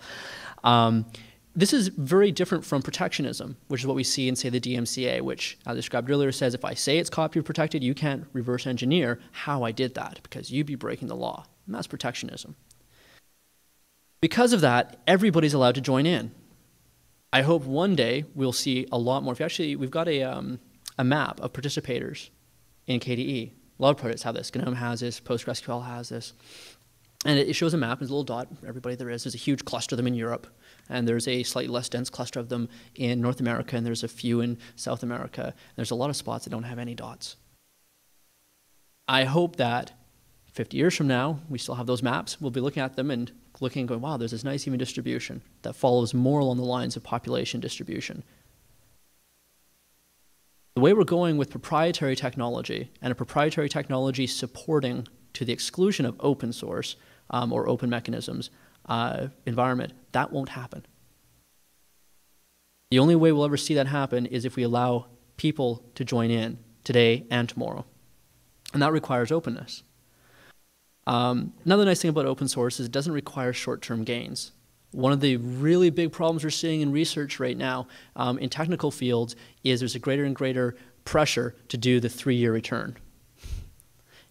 S1: This is very different from protectionism, which is what we see in, say, the DMCA, which, as I described earlier, says if I say it's copyright protected, you can't reverse engineer how I did that, because you'd be breaking the law. And that's protectionism. Because of that, everybody's allowed to join in. I hope one day we'll see a lot more. We've got a map of participators in KDE. A lot of projects have this. GNOME has this. PostgreSQL has this. And it shows a map. There's a little dot, everybody there is. There's a huge cluster of them in Europe. And there's a slightly less dense cluster of them in North America. And there's a few in South America. There's a lot of spots that don't have any dots. I hope that 50 years from now, we still have those maps. We'll be looking at them and looking and going, wow, there's this nice even distribution that follows more along the lines of population distribution. The way we're going with proprietary technology, and a proprietary technology supporting to the exclusion of open source or open mechanisms environment, that won't happen. The only way we'll ever see that happen is if we allow people to join in today and tomorrow. And that requires openness. Another nice thing about open source is it doesn't require short-term gains. One of the really big problems we're seeing in research right now in technical fields is there's a greater and greater pressure to do the 3-year return.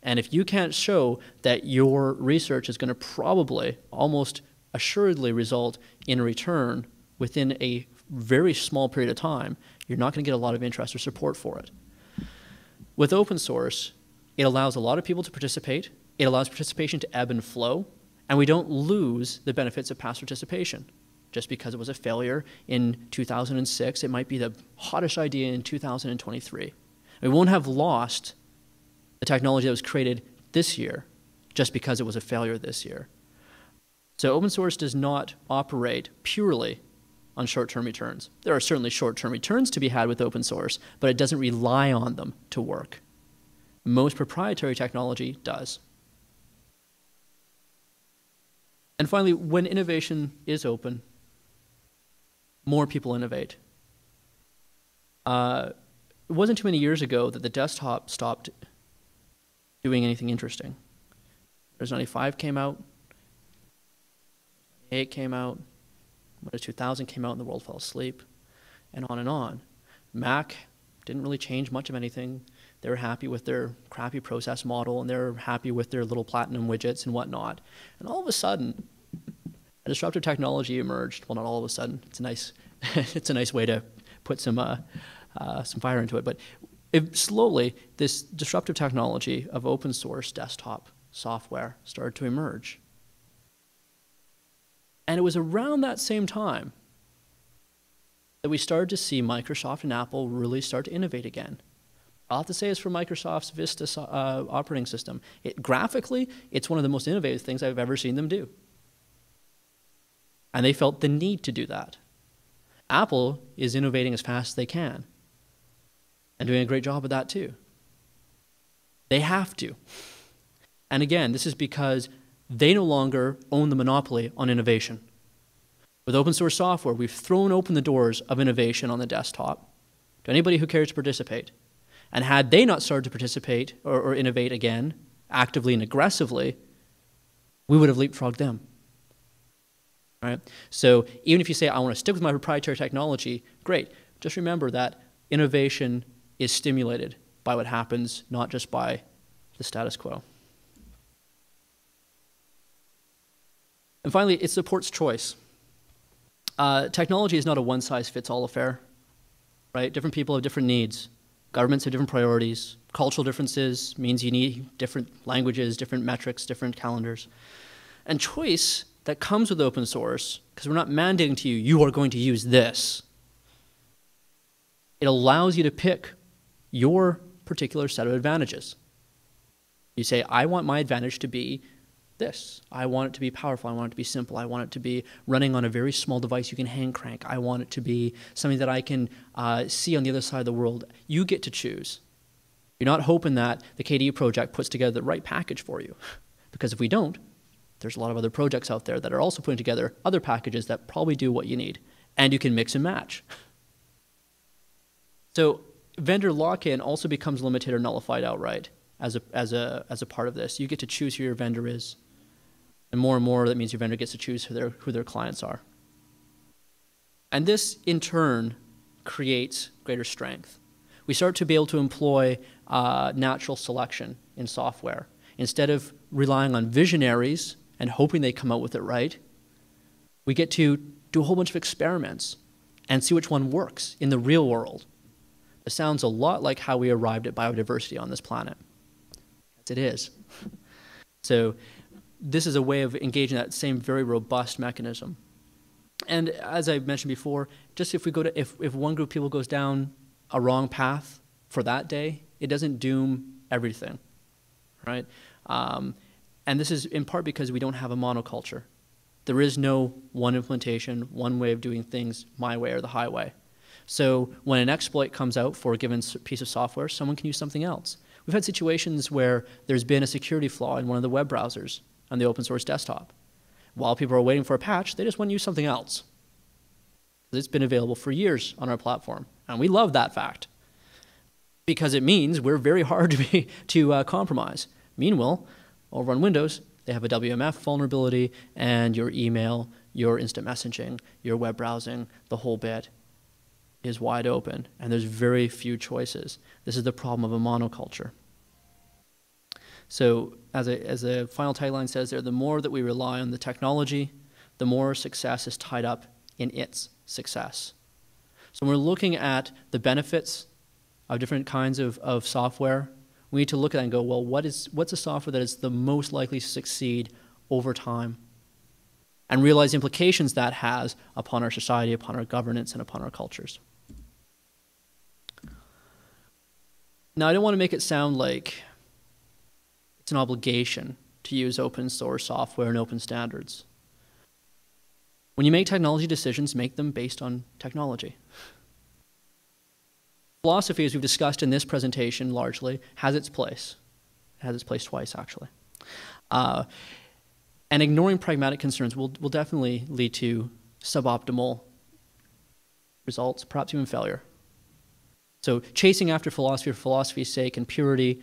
S1: And if you can't show that your research is going to probably, almost assuredly result in a return within a very small period of time, you're not going to get a lot of interest or support for it. With open source, it allows a lot of people to participate. It allows participation to ebb and flow, and we don't lose the benefits of past participation. Just because it was a failure in 2006, it might be the hottest idea in 2023. We won't have lost the technology that was created this year just because it was a failure this year. So open source does not operate purely on short-term returns. There are certainly short-term returns to be had with open source, but it doesn't rely on them to work. Most proprietary technology does. And finally, when innovation is open, more people innovate. It wasn't too many years ago that the desktop stopped doing anything interesting. Windows 95 came out, 8 came out, Windows 2000 came out and the world fell asleep, and on and on. Mac didn't really change much of anything. They were happy with their crappy process model, and they were happy with their little platinum widgets and whatnot. And all of a sudden, a disruptive technology emerged. Well, not all of a sudden. It's a nice, it's a nice way to put some fire into it. But slowly, this disruptive technology of open source desktop software started to emerge. And it was around that same time that we started to see Microsoft and Apple really start to innovate again. I'll have to say it's for Microsoft's Vista operating system. Graphically, it's one of the most innovative things I've ever seen them do. And they felt the need to do that. Apple is innovating as fast as they can and doing a great job of that too. They have to. And again, this is because they no longer own the monopoly on innovation. With open source software, we've thrown open the doors of innovation on the desktop to anybody who cares to participate. And had they not started to participate or innovate again, actively and aggressively, we would have leapfrogged them. Right? So even if you say, I want to stick with my proprietary technology, great. Just remember that innovation is stimulated by what happens, not just by the status quo. And finally, it supports choice. Technology is not a one-size-fits-all affair, right? Different people have different needs. Governments have different priorities. Cultural differences means you need different languages, different metrics, different calendars. And choice that comes with open source, because we're not mandating to you, you are going to use this. It allows you to pick your particular set of advantages. You say, I want my advantage to be this. I want it to be powerful. I want it to be simple. I want it to be running on a very small device you can hand crank. I want it to be something that I can see on the other side of the world. You get to choose. You're not hoping that the KDE project puts together the right package for you. Because if we don't, there's a lot of other projects out there that are also putting together other packages that probably do what you need. And you can mix and match. So vendor lock-in also becomes limited or nullified outright as a part of this. You get to choose who your vendor is. And more, that means your vendor gets to choose who their clients are. And this, in turn, creates greater strength. We start to be able to employ natural selection in software. Instead of relying on visionaries and hoping they come out with it right, we get to do a whole bunch of experiments and see which one works in the real world. It sounds a lot like how we arrived at biodiversity on this planet. It is. So this is a way of engaging that same very robust mechanism. And as I mentioned before, just if we go to, if one group of people goes down a wrong path for that day, it doesn't doom everything, right? And this is in part because we don't have a monoculture. There is no one implementation, one way of doing things, my way or the highway. So when an exploit comes out for a given piece of software, someone can use something else. We've had situations where there's been a security flaw in one of the web browsers on the open source desktop. While people are waiting for a patch, they just want to use something else. It's been available for years on our platform, and we love that fact because it means we're very hard to compromise. Meanwhile, over on Windows, they have a WMF vulnerability, and your email, your instant messaging, your web browsing, the whole bit is wide open, and there's very few choices. This is the problem of a monoculture. So as a final tagline says there, the more that we rely on the technology, the more success is tied up in its success. So when we're looking at the benefits of different kinds of software, we need to look at that and go, well, what's a software that is the most likely to succeed over time? And realize the implications that has upon our society, upon our governance, and upon our cultures. Now, I don't want to make it sound like it's an obligation to use open source software and open standards. When you make technology decisions, make them based on technology. Philosophy, as we've discussed in this presentation largely, has its place. It has its place twice, actually. And ignoring pragmatic concerns will definitely lead to suboptimal results, perhaps even failure. So chasing after philosophy for philosophy's sake and purity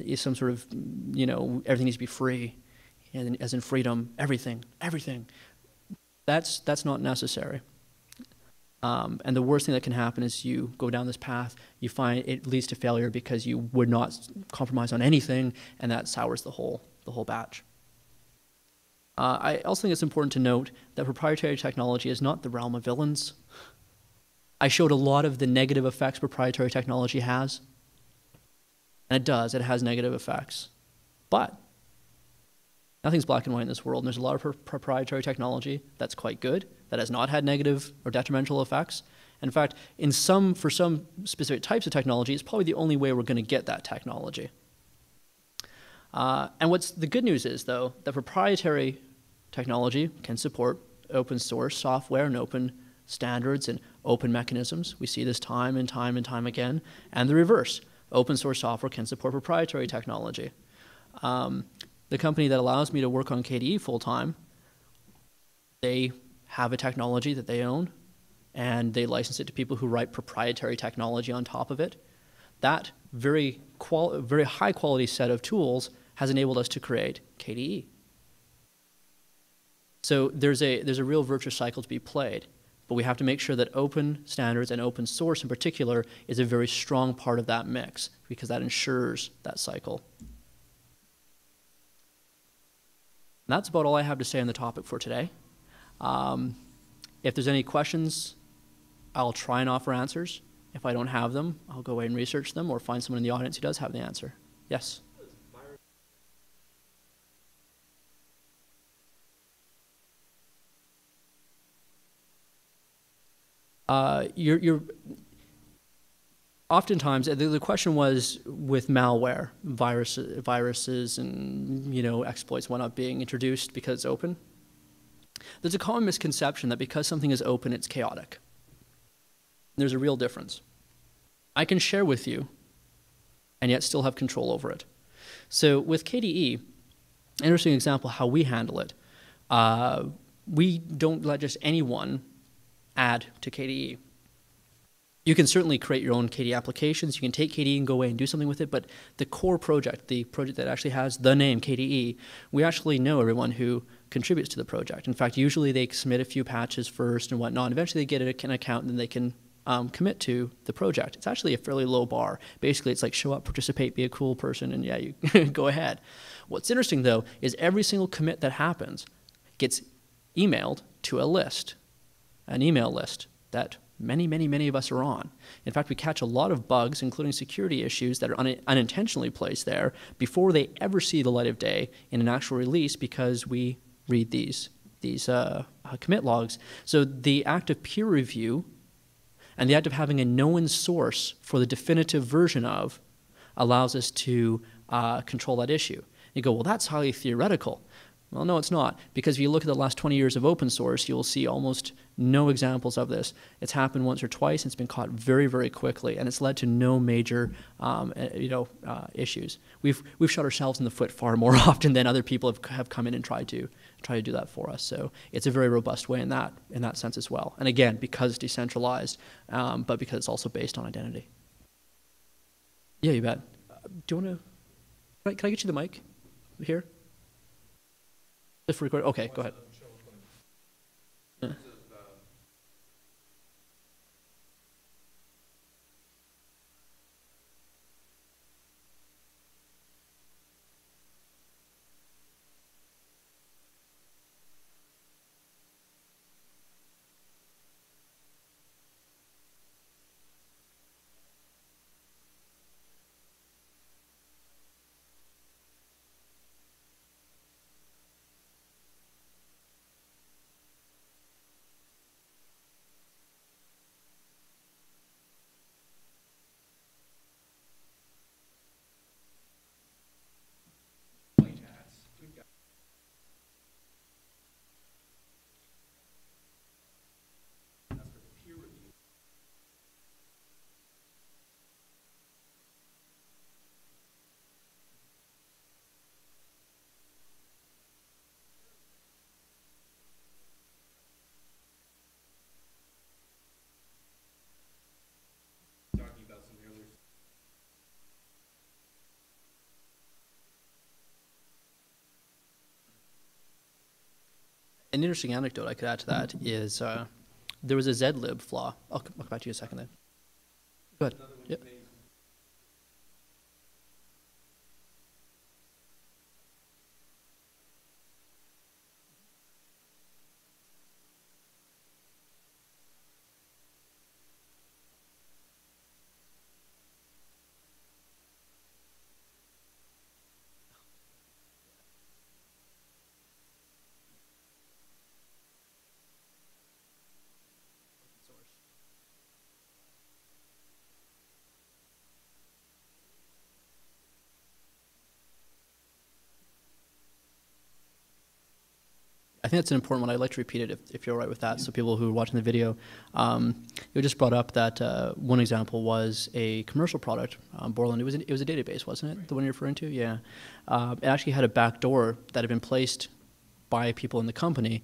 S1: is some sort of, everything needs to be free, and as in freedom, everything. That's not necessary. And the worst thing that can happen is you go down this path, you find it leads to failure because you would not compromise on anything, and that sours the whole batch. I also think it's important to note that proprietary technology is not the realm of villains. I showed a lot of the negative effects proprietary technology has. And it does, it has negative effects. But nothing's black and white in this world, and there's a lot of proprietary technology that's quite good, that has not had negative or detrimental effects. In fact, for some specific types of technology, it's probably the only way we're going to get that technology. And what's the good news is, though, that proprietary technology can support open source software and open standards and open mechanisms. We see this time and time and time again. And the reverse, open source software can support proprietary technology. The company that allows me to work on KDE full-time, they have a technology that they own, and they license it to people who write proprietary technology on top of it. That very high-quality set of tools has enabled us to create KDE. So there's a real virtuous cycle to be played, but we have to make sure that open standards and open source in particular is a very strong part of that mix, because that ensures that cycle. And that's about all I have to say on the topic for today. If there's any questions, I'll try and offer answers. If I don't have them, I'll go away and research them or find someone in the audience who does have the answer. Yes? Oftentimes, the question was with malware, viruses and exploits, whatnot being introduced because it's open. There's a common misconception that because something is open, it's chaotic. There's a real difference. I can share with you and yet still have control over it. So with KDE, interesting example how we handle it. We don't let just anyone add to KDE. You can certainly create your own KDE applications. You can take KDE and go away and do something with it, but the core project, the project that actually has the name KDE, we actually know everyone who contributes to the project. In fact, usually they submit a few patches first and whatnot. Eventually they get an account and then they can commit to the project. It's actually a fairly low bar. Basically, it's like show up, participate, be a cool person, and yeah, you go ahead. What's interesting, though, is every single commit that happens gets emailed to a list, an email list that many of us are on. In fact, we catch a lot of bugs, including security issues that are unintentionally placed there before they ever see the light of day in an actual release, because we read these commit logs. So the act of peer review and the act of having a known source for the definitive version of allows us to control that issue. You go, well, that's highly theoretical. Well, no, it's not, because if you look at the last 20 years of open source, you'll see almost no examples of this. It's happened once or twice, and it's been caught very, very quickly, and it's led to no major issues. We've shot ourselves in the foot far more often than other people have come in and tried to do that for us. So it's a very robust way in that sense as well. And again, because it's decentralized, but because it's also based on identity. Yeah, you bet. Do you want to? Can I get you the mic here? If we record, okay, go ahead. Yeah. An interesting anecdote I could add to that is there was a zlib flaw. I'll come back to you in a second then. Go ahead. Yep. I think that's an important one. I'd like to repeat it if you're all right with that. So people who are watching the video, you just brought up that one example was a commercial product, Borland. It was a database, wasn't it? The one you're referring to? Yeah. It actually had a backdoor that had been placed by people in the company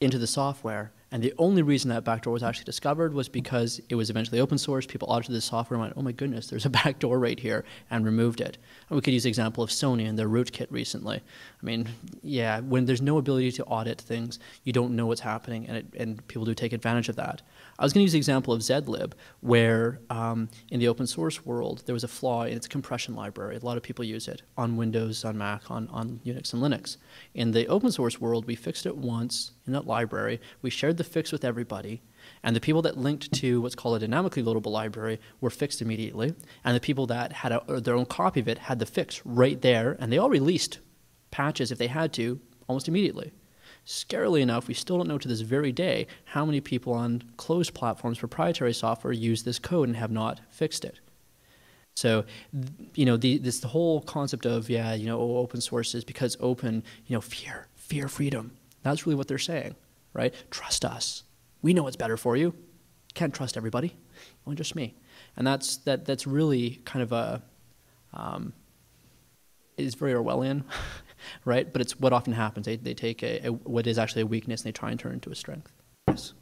S1: into the software. And the only reason that backdoor was actually discovered was because it was eventually open source. People audited the software and went, oh my goodness, there's a backdoor right here, and removed it. And we could use the example of Sony and their rootkit recently. I mean, yeah, when there's no ability to audit things, you don't know what's happening, and people do take advantage of that. I was going to use the example of zlib, where in the open source world, there was a flaw in its compression library. A lot of people use it on Windows, on Mac, on Unix and Linux. In the open source world, we fixed it once in that library. We shared the fix with everybody, and the people that linked to what's called a dynamically loadable library were fixed immediately, and the people that had their own copy of it had the fix right there, and they all released patches if they had to almost immediately. Scarily enough, we still don't know to this very day how many people on closed platforms, proprietary software, use this code and have not fixed it. So, the whole concept of, open source is because open, fear freedom. That's really what they're saying, right? Trust us. We know what's better for you. Can't trust everybody, only just me. And that's really kind of a, it's very Orwellian, right? But it's what often happens. They take what is actually a weakness and they try and turn it into a strength. Yes.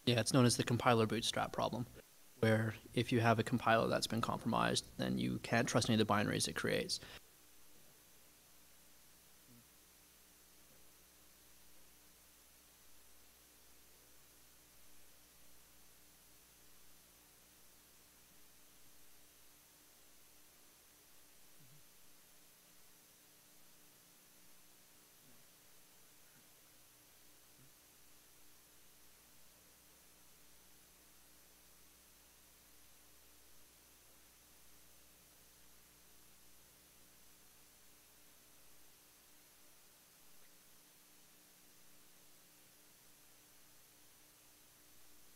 S1: Yeah, it's known as the compiler bootstrap problem, where if you have a compiler that's been compromised, then you can't trust any of the binaries it creates.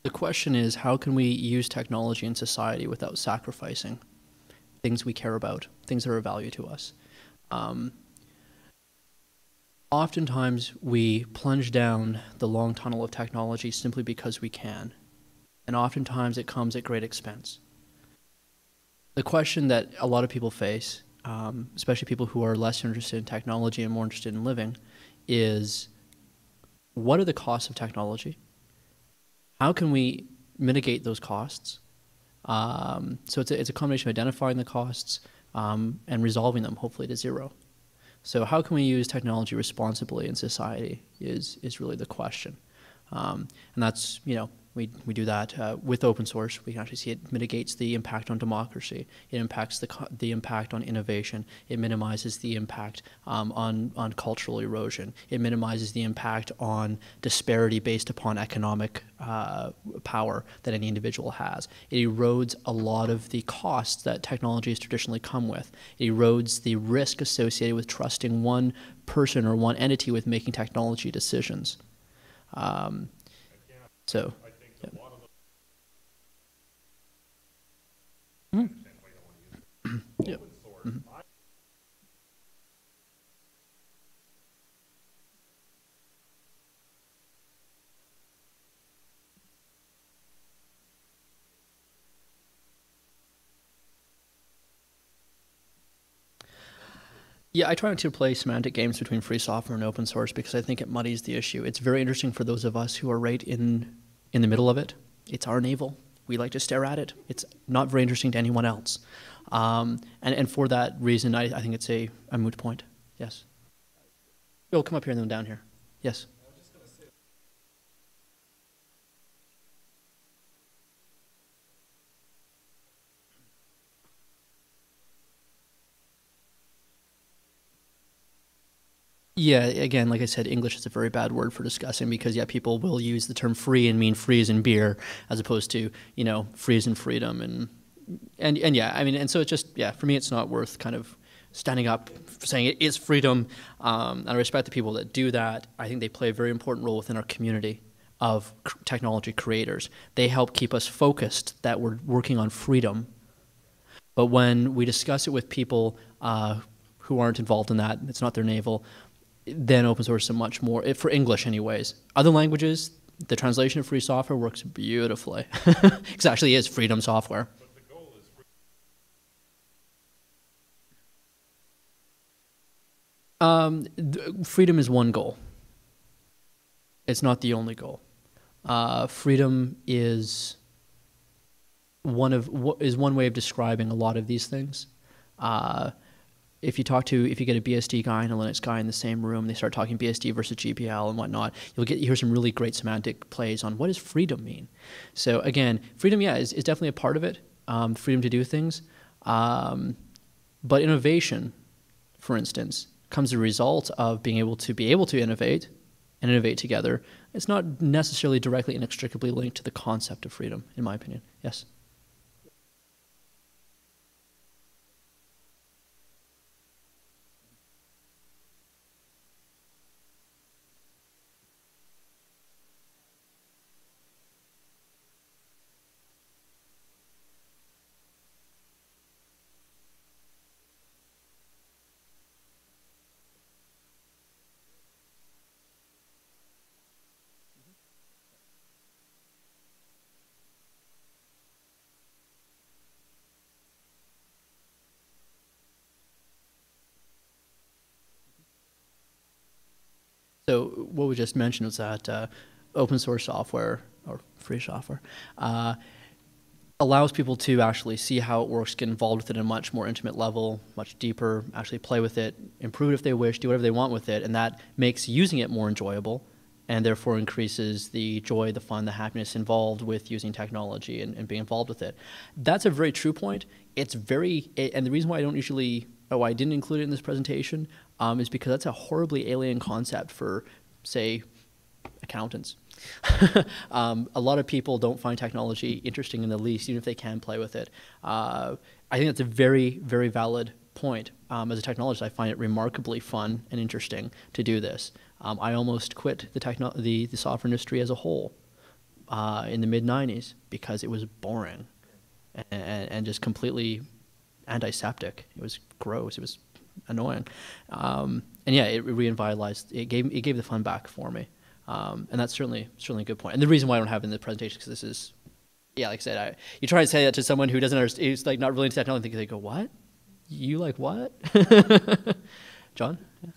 S1: The question is, how can we use technology in society without sacrificing things we care about, things that are of value to us? Oftentimes, we plunge down the long tunnel of technology simply because we can, and oftentimes it comes at great expense. The question that a lot of people face, especially people who are less interested in technology and more interested in living, is what are the costs of technology? How can we mitigate those costs? So it's a combination of identifying the costs and resolving them, hopefully to zero. So how can we use technology responsibly in society is really the question. And that's, we do that with open source. We can actually see it mitigates the impact on democracy. It impacts the impact on innovation. It minimizes the impact on cultural erosion. It minimizes the impact on disparity based upon economic power that any individual has. It erodes a lot of the costs that technology has traditionally come with. It erodes the risk associated with trusting one person or one entity with making technology decisions. So. Yep. Mm-hmm. Yeah, I try not to play semantic games between free software and open source because I think it muddies the issue. It's very interesting for those of us who are right in the middle of it. It's our navel. We like to stare at it. It's not very interesting to anyone else. And for that reason, I think it's a moot point. Yes. We'll come up here and then down here. Yes. Yeah, again, like I said, English is a very bad word for discussing because, yeah, people will use the term free and mean free as in beer as opposed to, free as in freedom. And yeah, I mean, and so it's just, yeah, for me, it's not worth kind of standing up saying it is freedom. And I respect the people that do that. I think they play a very important role within our community of technology creators. They help keep us focused that we're working on freedom. But when we discuss it with people who aren't involved in that, it's not their navel, then open source is much more, for English anyways. Other languages, the translation of free software works beautifully. It actually is freedom software. But the goal is freedom is one goal. It's not the only goal. Freedom is one way of describing a lot of these things. If you get a BSD guy and a Linux guy in the same room, they start talking BSD versus GPL and whatnot, you hear some really great semantic plays on what does freedom mean. So again, freedom, yeah, is definitely a part of it, freedom to do things. But innovation, for instance, comes as a result of being able to innovate and innovate together. It's not necessarily directly inextricably linked to the concept of freedom, in my opinion. Yes? So what we just mentioned was that open source software, or free software, allows people to actually see how it works, get involved with it at a much more intimate level, much deeper, actually play with it, improve it if they wish, do whatever they want with it, and that makes using it more enjoyable and therefore increases the joy, the fun, the happiness involved with using technology and being involved with it. That's a very true point. It's very, and the reason why I didn't include it in this presentation is because that's a horribly alien concept for, say, accountants. A lot of people don't find technology interesting in the least, even if they can play with it. I think that's a very, very valid point. As a technologist, I find it remarkably fun and interesting to do this. I almost quit the software industry as a whole in the mid-90s because it was boring and just completely antiseptic. It was gross. It was annoying. And yeah, it revitalized. It gave the fun back for me. And that's certainly a good point. And the reason why I don't have it in the presentation is because this is, yeah, like I said, you try to say that to someone who doesn't understand, who's like not really into technology, they go, "What? You like what?" John? Yeah.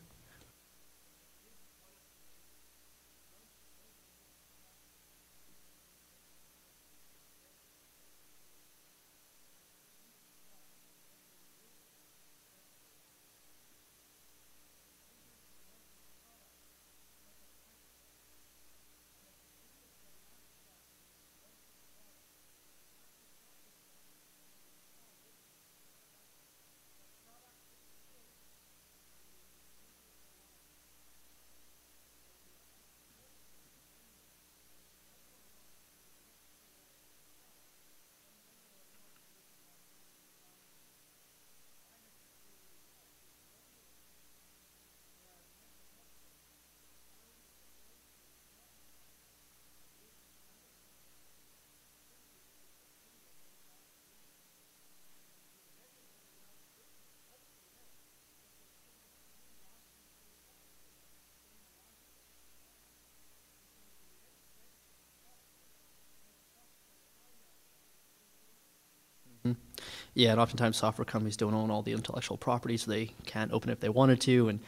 S1: Yeah, and oftentimes software companies don't own all the intellectual property, so they can't open it if they wanted to. And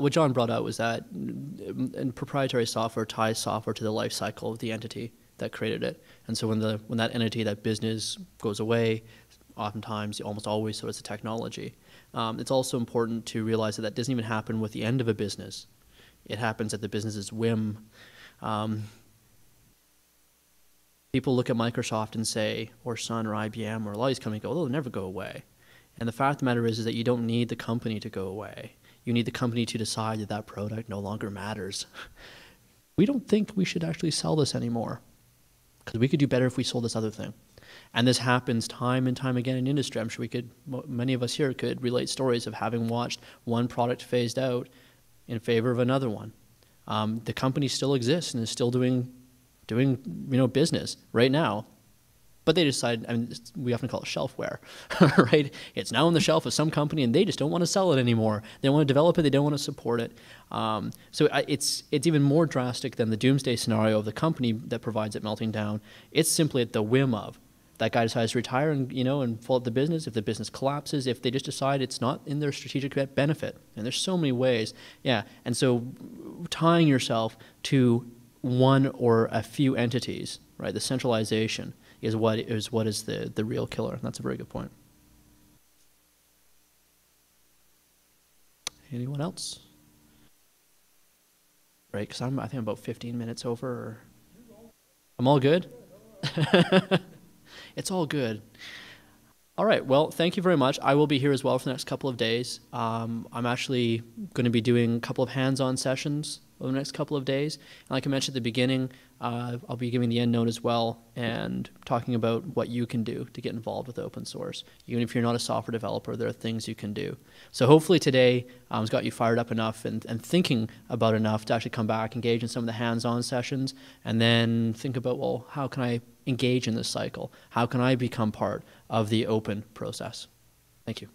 S1: what John brought out was that proprietary software ties software to the life cycle of the entity that created it. And so when that entity, that business goes away, oftentimes, almost always, so does the technology. It's also important to realize that doesn't even happen with the end of a business. It happens at the business's whim. People look at Microsoft and say, or Sun or IBM or a lot of these companies go, oh, they'll never go away. And the fact of the matter is that you don't need the company to go away. You need the company to decide that that product no longer matters. We don't think we should actually sell this anymore because we could do better if we sold this other thing. And this happens time and time again in industry. I'm sure many of us here could relate stories of having watched one product phased out in favor of another one. The company still exists and is still doing business right now, but they decide, I mean, we often call it shelfware, right? It's now on the shelf of some company and they just don't want to sell it anymore. They don't want to develop it, they don't want to support it. So it's even more drastic than the doomsday scenario of the company that provides it melting down. It's simply at the whim of that guy decides to retire and fold the business, if the business collapses, if they just decide it's not in their strategic benefit. And there's so many ways. Yeah, and so tying yourself to one or a few entities, right? The centralization is what is the real killer. And that's a very good point. Anyone else? Right, because I think I'm about 15 minutes over. Or I'm all good? It's all good. All right, well, thank you very much. I will be here as well for the next couple of days. I'm actually going to be doing a couple of hands-on sessions over the next couple of days. And like I mentioned at the beginning, I'll be giving the end note as well and talking about what you can do to get involved with open source. Even if you're not a software developer, there are things you can do. So hopefully today has got you fired up enough and thinking about enough to actually come back, engage in some of the hands-on sessions, and then think about, well, how can I engage in this cycle? How can I become part of the open process? Thank you.